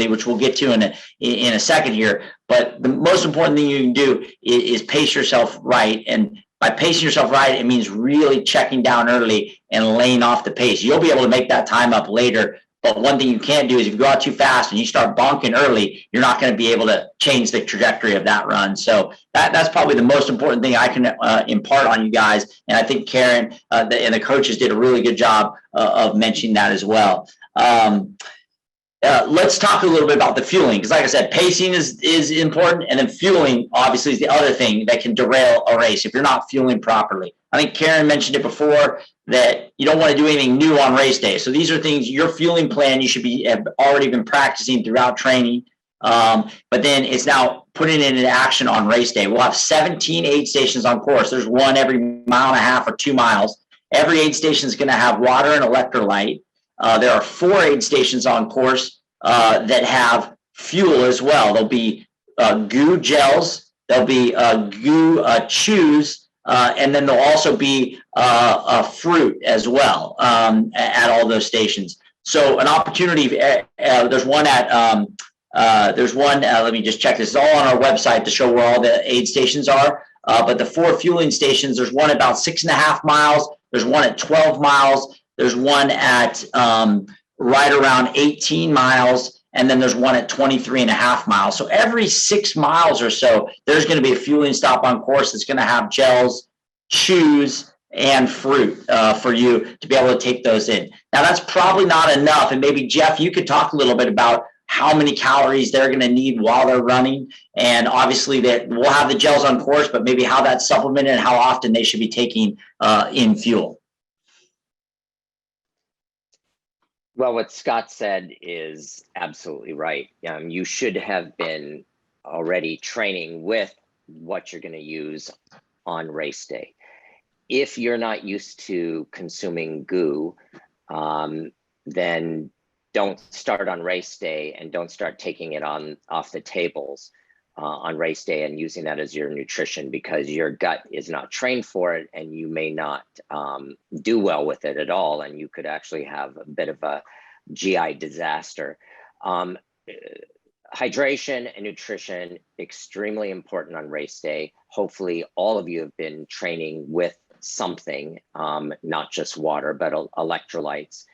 which we'll get to in a second here. But the most important thing you can do is pace yourself right. And by pacing yourself right, it means really checking down early and laying off the pace. You'll be able to make that time up later. But one thing you can't do is if you go out too fast and you start bonking early, you're not going to be able to change the trajectory of that run. So that's probably the most important thing I can impart on you guys. And I think Karyn and the coaches did a really good job of mentioning that as well. Let's talk a little bit about the fueling, because like I said, pacing is important, and then fueling obviously is the other thing that can derail a race if you're not fueling properly. I think Karyn mentioned it before that you don't want to do anything new on race day. So these are things, your fueling plan, you should have already been practicing throughout training. But then it's now putting it into action on race day. We'll have 17 aid stations on course. There's one every mile and a half or 2 miles. Every aid station is going to have water and electrolyte. There are 4 aid stations on course that have fuel as well. There'll be goo gels, there'll be goo chews, and then there'll also be fruit as well at all those stations. So an opportunity, there's one at, let me just check this, it's all on our website to show where all the aid stations are. But the 4 fueling stations, there's one about 6.5 miles, there's one at 12 miles, there's one at right around 18 miles, and then there's one at 23.5 miles. So every 6 miles or so, there's going to be a fueling stop on course that's going to have gels, chews, and fruit for you to be able to take those in. Now, that's probably not enough. And maybe, Jeff, you could talk a little bit about how many calories they're going to need while they're running. And obviously that we'll have the gels on course, but maybe how that's supplemented and how often they should be taking in fuel. Well, what Scott said is absolutely right. You should have been already training with what you're going to use on race day. If you're not used to consuming goo, then don't start on race day and don't start taking it off the tables on race day and using that as your nutrition, because your gut is not trained for it and you may not do well with it at all, and you could actually have a bit of a GI disaster. Hydration and nutrition, extremely important on race day. Hopefully all of you have been training with something, not just water, but electrolytes.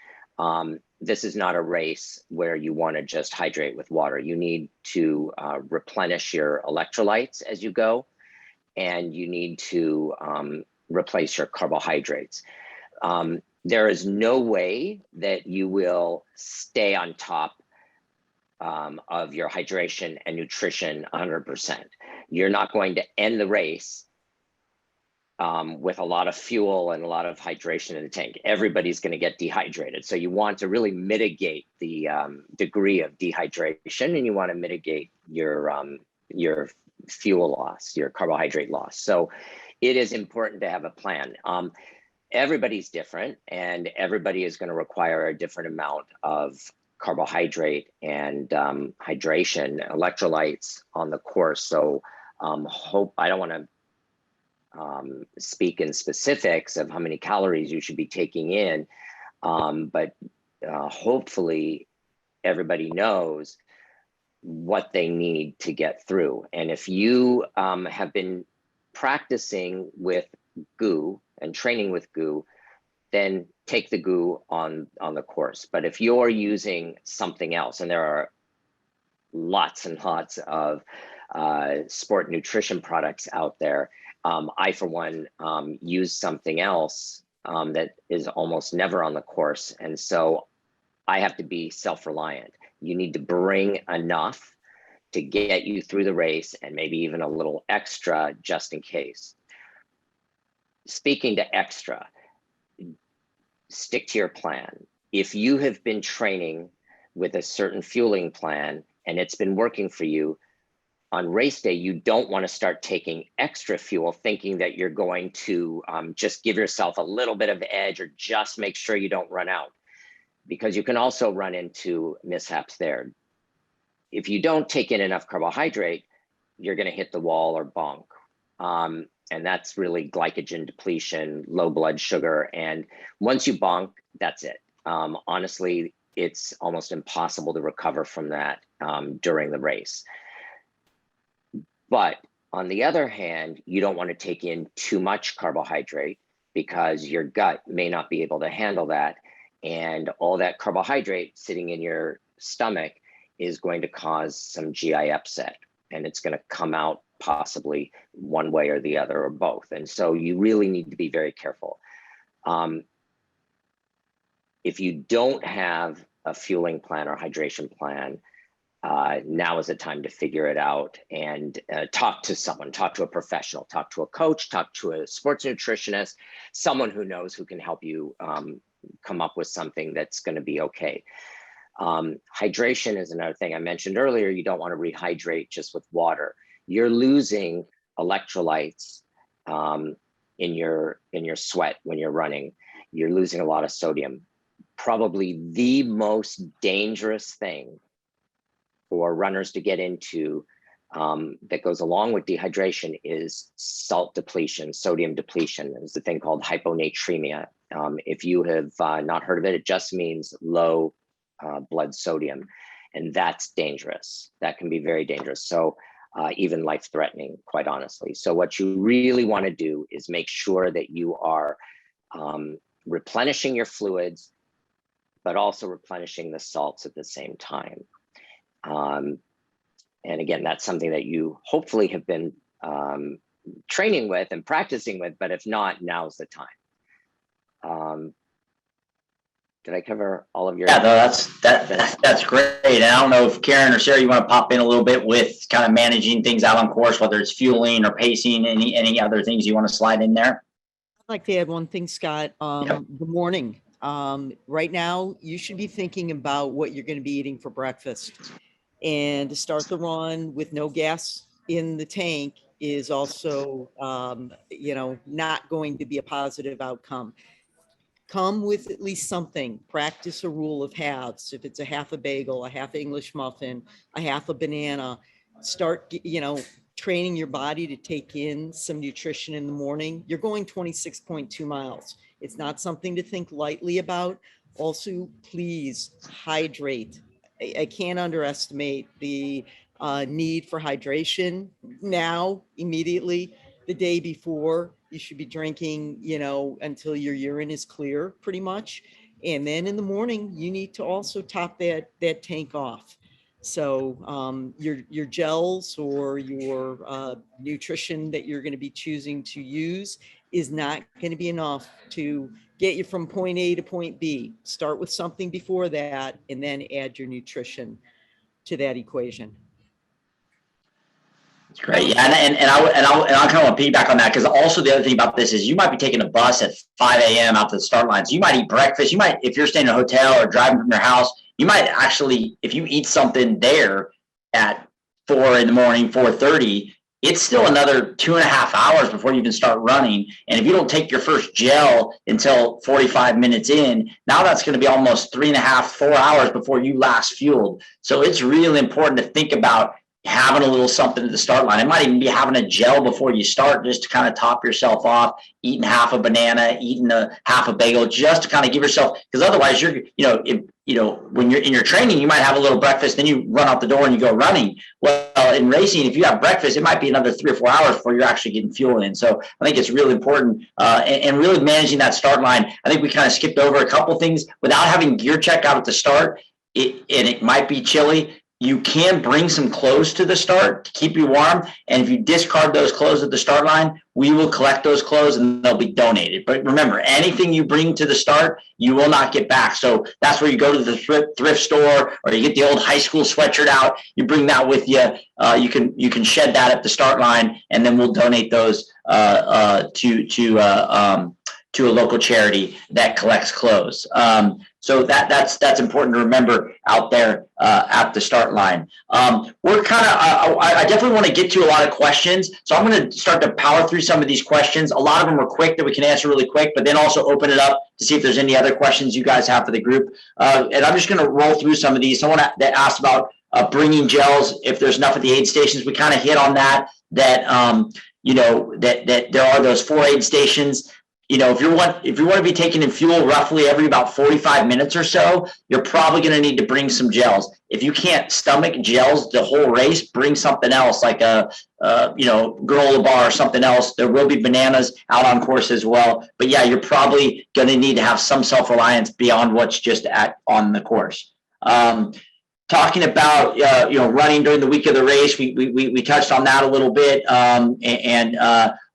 This is not a race where you want to just hydrate with water. You need to replenish your electrolytes as you go, and you need to replace your carbohydrates. There is no way that you will stay on top of your hydration and nutrition 100%. You're not going to end the race with a lot of fuel and a lot of hydration in the tank. Everybody's going to get dehydrated. So you want to really mitigate the degree of dehydration, and you want to mitigate your fuel loss, your carbohydrate loss. So it is important to have a plan. Everybody's different, and everybody is going to require a different amount of carbohydrate and hydration, electrolytes on the course. So I don't want to speak in specifics of how many calories you should be taking in, but hopefully everybody knows what they need to get through. And if you have been practicing with GU and training with GU, then take the GU on the course. But if you're using something else, and there are lots and lots of sport nutrition products out there, I, for one, use something else that is almost never on the course. And so I have to be self-reliant. You need to bring enough to get you through the race and maybe even a little extra just in case. Speaking to extra, stick to your plan. If you have been training with a certain fueling plan and it's been working for you, on race day, you don't want to start taking extra fuel thinking that you're going to just give yourself a little bit of edge or just make sure you don't run out, because you can also run into mishaps there. If you don't take in enough carbohydrate, you're going to hit the wall or bonk. And that's really glycogen depletion, low blood sugar. And once you bonk, that's it. Honestly, it's almost impossible to recover from that during the race. But on the other hand, you don't want to take in too much carbohydrate because your gut may not be able to handle that. And all that carbohydrate sitting in your stomach is going to cause some GI upset, and it's going to come out possibly one way or the other or both. And so you really need to be very careful. If you don't have a fueling plan or hydration plan, now is the time to figure it out and talk to someone, talk to a professional, talk to a coach, talk to a sports nutritionist, someone who knows, who can help you come up with something that's going to be okay. Hydration is another thing I mentioned earlier. You don't want to rehydrate just with water. You're losing electrolytes in your sweat when you're running. You're losing a lot of sodium. Probably the most dangerous thing for runners to get into that goes along with dehydration is salt depletion, sodium depletion. There's a thing called hyponatremia. If you have not heard of it, it just means low blood sodium, and that's dangerous. That can be very dangerous. So even life-threatening, quite honestly. So what you really want to do is make sure that you are replenishing your fluids, but also replenishing the salts at the same time. And again, that's something that you hopefully have been training with and practicing with, but if not, now's the time. Did I cover all of your? Yeah, no, that's great. And I don't know if Karyn or Sarah, you want to pop in a little bit with kind of managing things out on course, whether it's fueling or pacing, any other things you want to slide in there? I'd like to add one thing, Scott. Yep. The morning. Right now, you should be thinking about what you're going to be eating for breakfast. And to start the run with no gas in the tank is also, not going to be a positive outcome. Come with at least something. Practice a rule of halves. If it's a half a bagel, a half English muffin, a half a banana, start, training your body to take in some nutrition in the morning. You're going 26.2 miles. It's not something to think lightly about. Also, please hydrate. I can't underestimate the need for hydration now, immediately. The day before, you should be drinking, until your urine is clear, pretty much. And then in the morning, you need to also top that tank off. So your gels or your nutrition that you're going to be choosing to use is not going to be enough to get you from point A to point B. Start with something before that, and then add your nutrition to that equation. That's great. Yeah, and I kind of want to piggyback on that, because also the other thing about this is you might be taking a bus at 5 a.m. out to the start lines. You might eat breakfast. You might, if you're staying in a hotel or driving from your house, you might actually, if you eat something there at 4 in the morning, 4:30, it's still another 2.5 hours before you even start running. And if you don't take your first gel until 45 minutes in, now that's going to be almost 3.5, 4 hours before you last fueled. So it's really important to think about having a little something at the start line. It might even be having a gel before you start, just to kind of top yourself off, eating half a banana, eating a half a bagel, just to kind of give yourself, because otherwise you're, when you're in your training, you might have a little breakfast, then you run out the door and you go running. Well, in racing, if you have breakfast, it might be another 3 or 4 hours before you're actually getting fuel in. So I think it's really important, and really managing that start line. I think we kind of skipped over a couple things without having gear check out at the start. And it might be chilly. You can bring some clothes to the start to keep you warm. And if you discard those clothes at the start line, we will collect those clothes and they'll be donated. But remember, anything you bring to the start, you will not get back. So that's where you go to the thrift store, or you get the old high school sweatshirt out. You bring that with you. You can shed that at the start line, and then we'll donate those to a local charity that collects clothes. So that's important to remember out there at the start line. We're kind of, I definitely want to get to a lot of questions. So I'm going to start to power through some of these questions. A lot of them are quick that we can answer really quick, but then also open it up to see if there's any other questions you guys have for the group. And I'm just going to roll through some of these. Someone that asked about bringing gels, if there's enough at the aid stations. We kind of hit on that there are those 4 aid stations. If you want to be taking in fuel roughly every about 45 minutes or so, you're probably going to need to bring some gels. If you can't stomach gels the whole race, bring something else like a granola bar or something else. There will be bananas out on course as well. But yeah, you're probably going to need to have some self-reliance beyond what's just on the course. Talking about running during the week of the race, we touched on that a little bit, and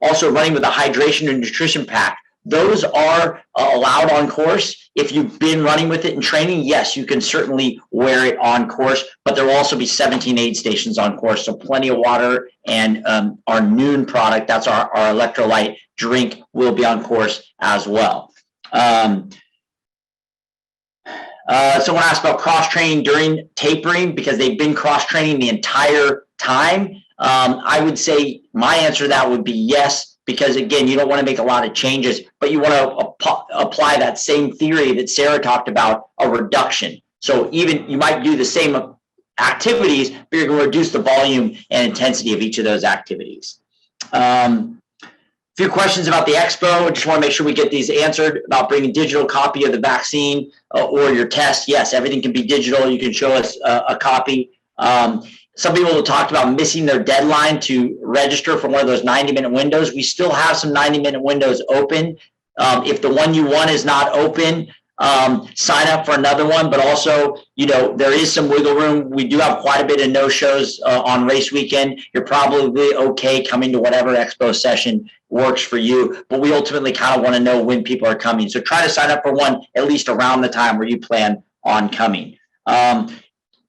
also running with a hydration and nutrition pack. Those are allowed on course. If you've been running with it in training, yes, you can certainly wear it on course, but there will also be 17 aid stations on course, so plenty of water, and our noon product, that's our electrolyte drink, will be on course as well. Someone asked about cross-training during tapering, because they've been cross-training the entire time. I would say my answer to that would be yes, because again, you don't want to make a lot of changes, but you want to apply that same theory that Sarah talked about, a reduction. So even you might do the same activities, but you're going to reduce the volume and intensity of each of those activities. Few questions about the expo. I just want to make sure we get these answered about bringing digital copy of the vaccine or your test. Yes, everything can be digital. You can show us a copy. Some people have talked about missing their deadline to register for one of those 90-minute windows. We still have some 90-minute windows open. If the one you want is not open, sign up for another one. But also, there is some wiggle room. We do have quite a bit of no-shows on race weekend. You're probably okay coming to whatever expo session works for you, but we ultimately kind of want to know when people are coming. So try to sign up for one at least around the time where you plan on coming.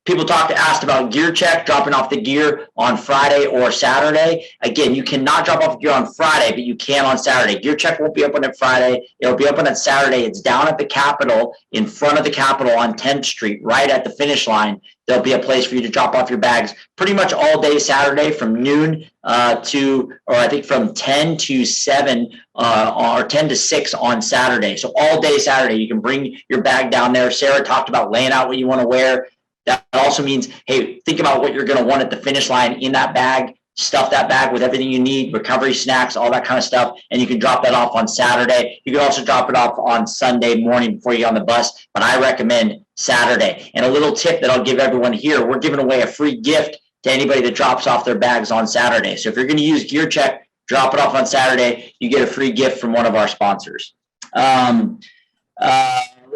People asked about gear check, dropping off the gear on Friday or Saturday. Again, you cannot drop off gear on Friday, but you can on Saturday. Gear check won't be open on Friday. It'll be open on Saturday. It's down at the Capitol, in front of the Capitol on 10th Street, right at the finish line. There'll be a place for you to drop off your bags pretty much all day Saturday, from noon from 10 to 7 or 10 to 6 on Saturday. So all day Saturday, you can bring your bag down there. Sarah talked about laying out what you want to wear. That also means, hey, think about what you're going to want at the finish line in that bag. Stuff that bag with everything you need, recovery snacks, all that kind of stuff, and you can drop that off on Saturday. You can also drop it off on Sunday morning before you get on the bus, but I recommend Saturday. And a little tip that I'll give everyone here, we're giving away a free gift to anybody that drops off their bags on Saturday. So if you're going to use Gear Check, drop it off on Saturday, you get a free gift from one of our sponsors. Let's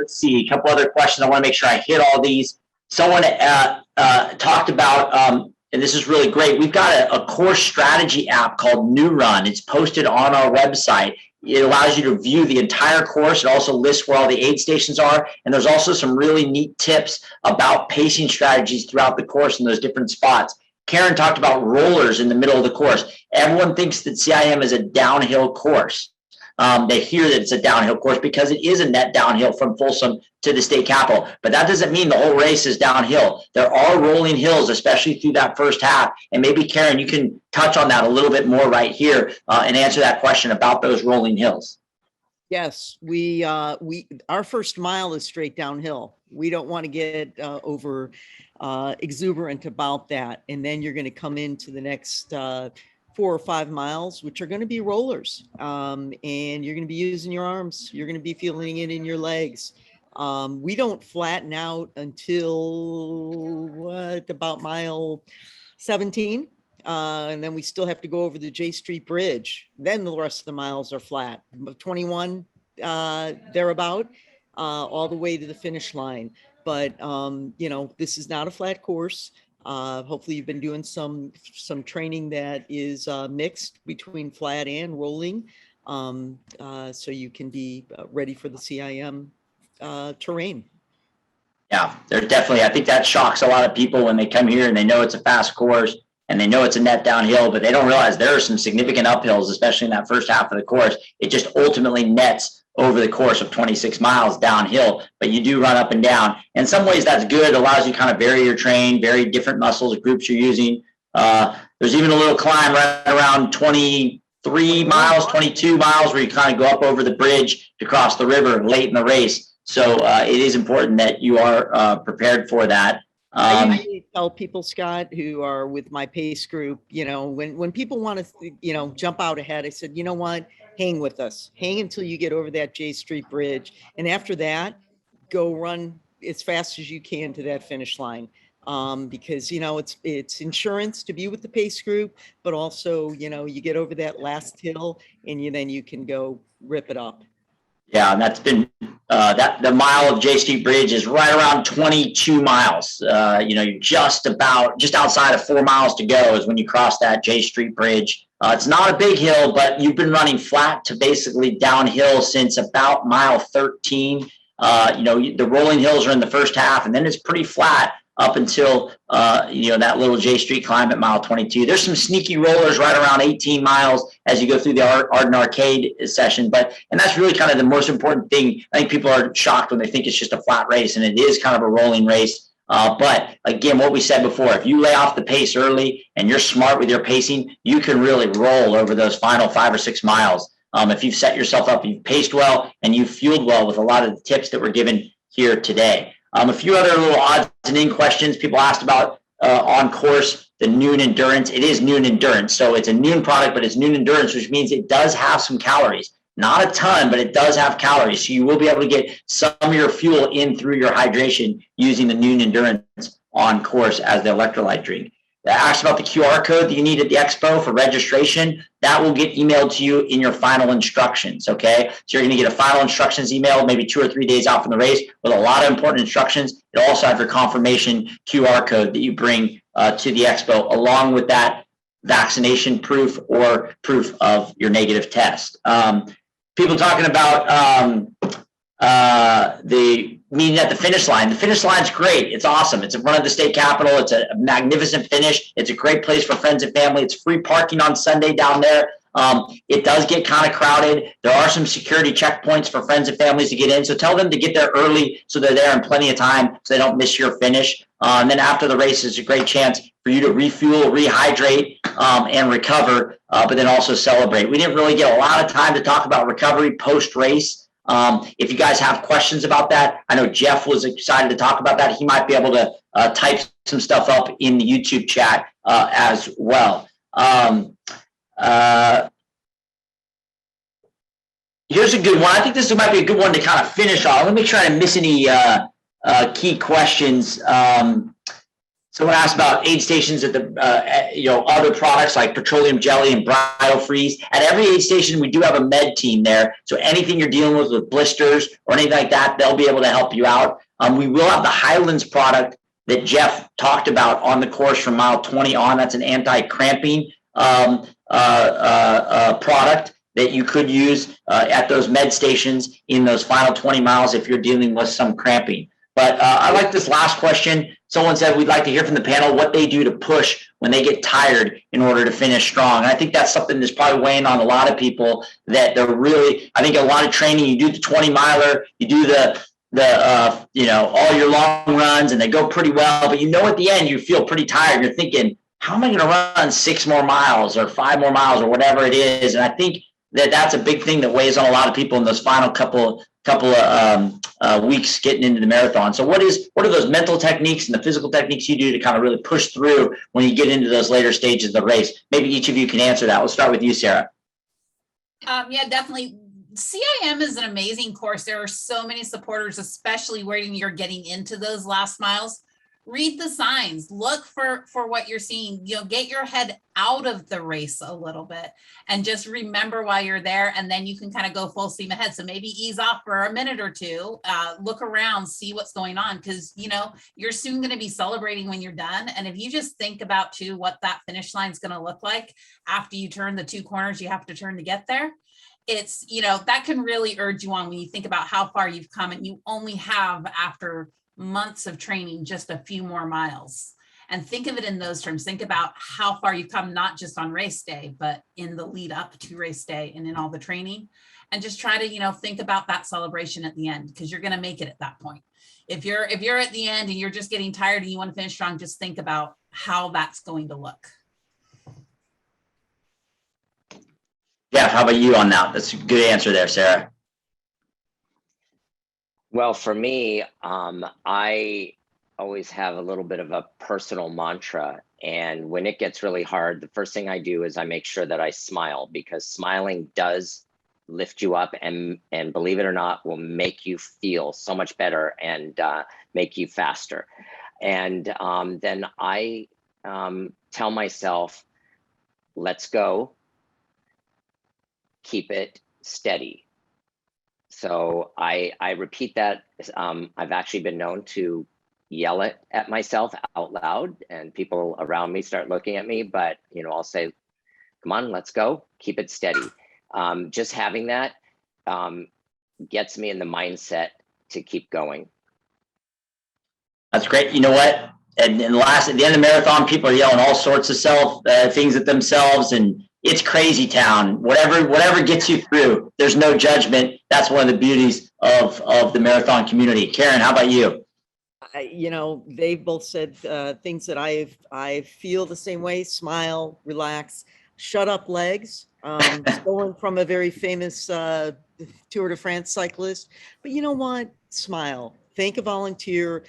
see, a couple other questions. I want to make sure I hit all these. Someone talked about, and this is really great, we've got a course strategy app called New Run. It's posted on our website. It allows you to view the entire course. It also lists where all the aid stations are. And there's also some really neat tips about pacing strategies throughout the course in those different spots. Karyn talked about rollers in the middle of the course. Everyone thinks that CIM is a downhill course. They hear that it's a downhill course because it is a net downhill from Folsom to the state capitol. But that doesn't mean the whole race is downhill. There are rolling hills, especially through that first half. And maybe, Karyn, you can touch on that a little bit more right here and answer that question about those rolling hills. Yes, our first mile is straight downhill. we don't want to get over exuberant about that. And then you're going to come into the next 4 or 5 miles, which are going to be rollers. And you're going to be using your arms. You're going to be feeling it in your legs. We don't flatten out until about mile 17. And then we still have to go over the J Street Bridge. Then the rest of the miles are flat. 21 thereabout, all the way to the finish line. But this is not a flat course. Hopefully you've been doing some training that is mixed between flat and rolling, so you can be ready for the CIM terrain. Yeah, there's definitely, I think that shocks a lot of people when they come here and they know it's a fast course and they know it's a net downhill, but they don't realize there are some significant uphills, especially in that first half of the course. It just ultimately nets over the course of 26 miles downhill, but you do run up and down. In some ways that's good. It allows you to kind of vary your terrain, vary different muscles, groups you're using. There's even a little climb right around 23 miles, 22 miles where you kind of go up over the bridge to cross the river late in the race. So it is important that you are prepared for that. I usually tell people, Scott, who are with my pace group, when people want to, jump out ahead, I said, you know what, hang with us, hang until you get over that J Street Bridge. And after that, go run as fast as you can to that finish line. Because, it's insurance to be with the pace group, but also, you get over that last hill and then you can go rip it up. Yeah, and that's been the mile of J Street Bridge is right around 22 miles. You're just outside of 4 miles to go is when you cross that J Street Bridge. It's not a big hill, but you've been running flat to basically downhill since about mile 13. The rolling hills are in the first half, and then it's pretty flat up until that little J Street climb at mile 22. There's some sneaky rollers right around 18 miles as you go through the Arden Arcade session, and that's really kind of the most important thing. I think people are shocked when they think it's just a flat race, and it is kind of a rolling race. But again, what we said before, if you lay off the pace early and you're smart with your pacing, you can really roll over those final 5 or 6 miles. If you've set yourself up, you've paced well, and you've fueled well with a lot of the tips that were given here today. A few other little odds and ends questions people asked about on course, the noon endurance. It is noon endurance. So it's a noon product, but it's noon endurance, which means it does have some calories. Not a ton, but it does have calories. So you will be able to get some of your fuel in through your hydration using the noon endurance on course as the electrolyte drink. They asked about the QR code that you need at the expo for registration. That will get emailed to you in your final instructions, okay? So you're going to get a final instructions email maybe 2 or 3 days out from the race with a lot of important instructions. It'll also have your confirmation QR code that you bring to the expo along with that vaccination proof or proof of your negative test. People talking about the meeting at the finish line. The finish line's great. It's awesome. It's in front of the state capitol. It's a magnificent finish. It's a great place for friends and family. It's free parking on Sunday down there. It does get kind of crowded. There are some security checkpoints for friends and families to get in. So tell them to get there early so they're there in plenty of time so they don't miss your finish. And then after the race is a great chance for you to refuel, rehydrate, and recover, but then also celebrate. We didn't really get a lot of time to talk about recovery post-race. If you guys have questions about that, I know Jeff was excited to talk about that. He might be able to type some stuff up in the YouTube chat as well. Here's a good one. I think this might be a good one to kind of finish off. Let me make sure I didn't miss any key questions. Someone asked about aid stations at the, other products like petroleum jelly and BryoFreeze. At every aid station, we do have a med team there. So anything you're dealing with blisters or anything like that, they'll be able to help you out. We will have the Hyland's product that Jeff talked about on the course from mile 20 on. That's an anti-cramping product that you could use at those med stations in those final 20 miles if you're dealing with some cramping. But I like this last question. Someone said, we'd like to hear from the panel what they do to push when they get tired in order to finish strong. And I think that's something that's probably weighing on a lot of people, that they're really, I think a lot of training, you do the 20 miler, you do all your long runs and they go pretty well, but at the end you feel pretty tired. You're thinking, how am I going to run 6 more miles or 5 more miles or whatever it is? And I think that's a big thing that weighs on a lot of people in those final couple of weeks getting into the marathon. So what are those mental techniques and the physical techniques you do to kind of really push through when you get into those later stages of the race? Maybe each of you can answer that. We'll start with you, Sarah. Yeah, definitely. CIM is an amazing course. There are so many supporters, especially when you're getting into those last miles. Read the signs, look for what you're seeing, get your head out of the race a little bit and just remember why you're there. And then you can kind of go full steam ahead. So maybe ease off for a minute or two, look around, see what's going on. Cause you're soon going to be celebrating when you're done. And if you just think about too, what that finish line is going to look like after you turn the 2 corners you have to turn to get there, it's, that can really urge you on when you think about how far you've come and you only have, after months of training, just a few more miles. And think of it in those terms. Think about how far you've come, not just on race day, but in the lead up to race day and in all the training. And just try to, think about that celebration at the end, because you're going to make it at that point. If you're at the end and you're just getting tired and you want to finish strong, just think about how that's going to look. Yeah, how about you on that? That's a good answer there, Sarah. Well, for me, I always have a little bit of a personal mantra. And when it gets really hard, the first thing I do is I make sure that I smile, because smiling does lift you up and believe it or not, will make you feel so much better and make you faster. And then I tell myself, let's go, keep it steady. So I repeat that. I've actually been known to yell it at myself out loud, and people around me start looking at me, but I'll say, come on, let's go, keep it steady. Just having that gets me in the mindset to keep going. That's great. You know what? At the end of the marathon, people are yelling all sorts of things at themselves, and it's crazy town. Whatever gets you through, there's no judgment. That's one of the beauties of the marathon community. Karyn, how about you? They've both said things that I feel the same way. Smile, relax, shut up legs. Going from a very famous Tour de France cyclist. But you know what? Smile. Thank a volunteer.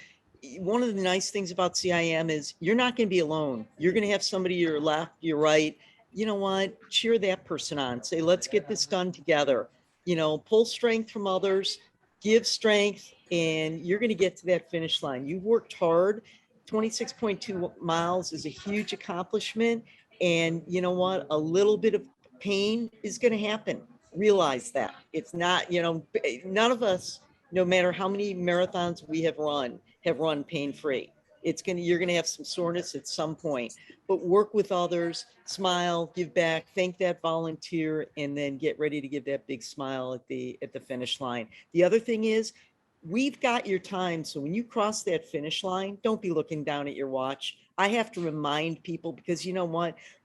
One of the nice things about CIM is you're not going to be alone. You're going to have somebody to your left, your right. You know what? Cheer that person on. Say, let's get this done together. Pull strength from others, give strength, and you're going to get to that finish line. You've worked hard. 26.2 miles is a huge accomplishment. And you know what? A little bit of pain is going to happen. Realize that. It's not, none of us, no matter how many marathons we have run pain-free. You're going to have some soreness at some point, but work with others, smile, give back, thank that volunteer, and then get ready to give that big smile at the finish line. The other thing is, we've got your time. So when you cross that finish line, don't be looking down at your watch. I have to remind people, because you know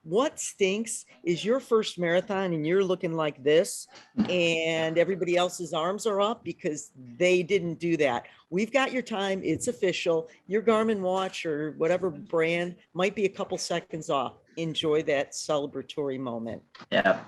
what stinks is your first marathon and you're looking like this and everybody else's arms are up because they didn't do that. We've got your time. It's official. Your Garmin watch or whatever brand might be a couple seconds off. Enjoy that celebratory moment. Yeah.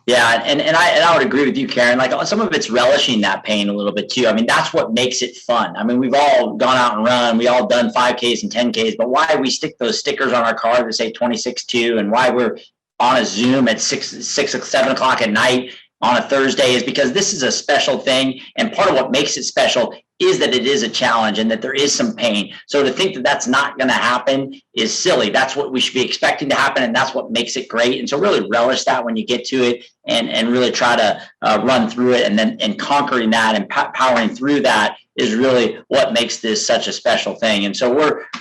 Yeah, and I would agree with you, Karyn. Like, some of it's relishing that pain a little bit too. I mean, that's what makes it fun. I mean, we've all gone out and run. We all done 5Ks and 10Ks, but why we stick those stickers on our car that say 26.2 and why we're on a Zoom at 7 o'clock at night on a Thursday is because this is a special thing. And part of what makes it special is that it is a challenge and that there is some pain. So to think that that's not going to happen is silly. That's what we should be expecting to happen. And that's what makes it great. And so really relish that when you get to it and really try to run through it and conquering that and powering through that is really what makes this such a special thing. And so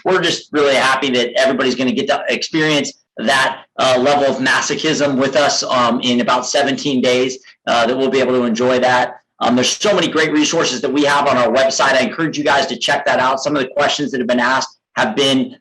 we're just really happy that everybody's going to get to experience that level of masochism with us in about 17 days, that we'll be able to enjoy that. There's so many great resources that we have on our website. I encourage you guys to check that out. Some of the questions that have been asked have been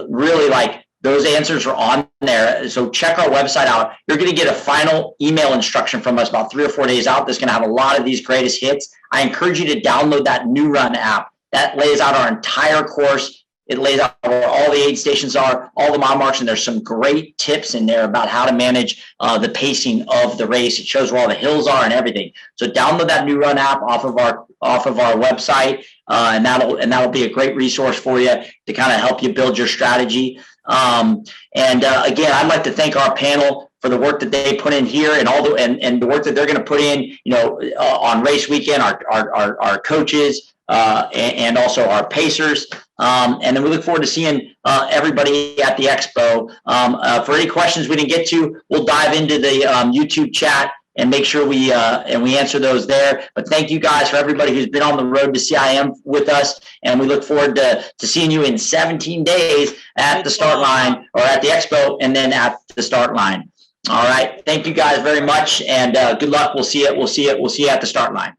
really like those answers are on there. So check our website out. You're going to get a final email instruction from us about 3 or 4 days out that's going to have a lot of these greatest hits. I encourage you to download that New Run app. That lays out our entire course. It lays out where all the aid stations are, all the mile marks, and there's some great tips in there about how to manage the pacing of the race. It shows where all the hills are and everything. So download that New Run app off of our website, and that'll be a great resource for you to kind of help you build your strategy. Again, I'd like to thank our panel for the work that they put in here and all the work that they're going to put in, on race weekend, our coaches, and also our pacers. And then we look forward to seeing everybody at the expo. For any questions we didn't get to, we'll dive into the YouTube chat and make sure we answer those there. But thank you guys for everybody who's been on the road to CIM with us. And we look forward to seeing you in 17 days at the start line, or at the expo, and then at the start line. All right. Thank you guys very much, and good luck. We'll see you at the start line.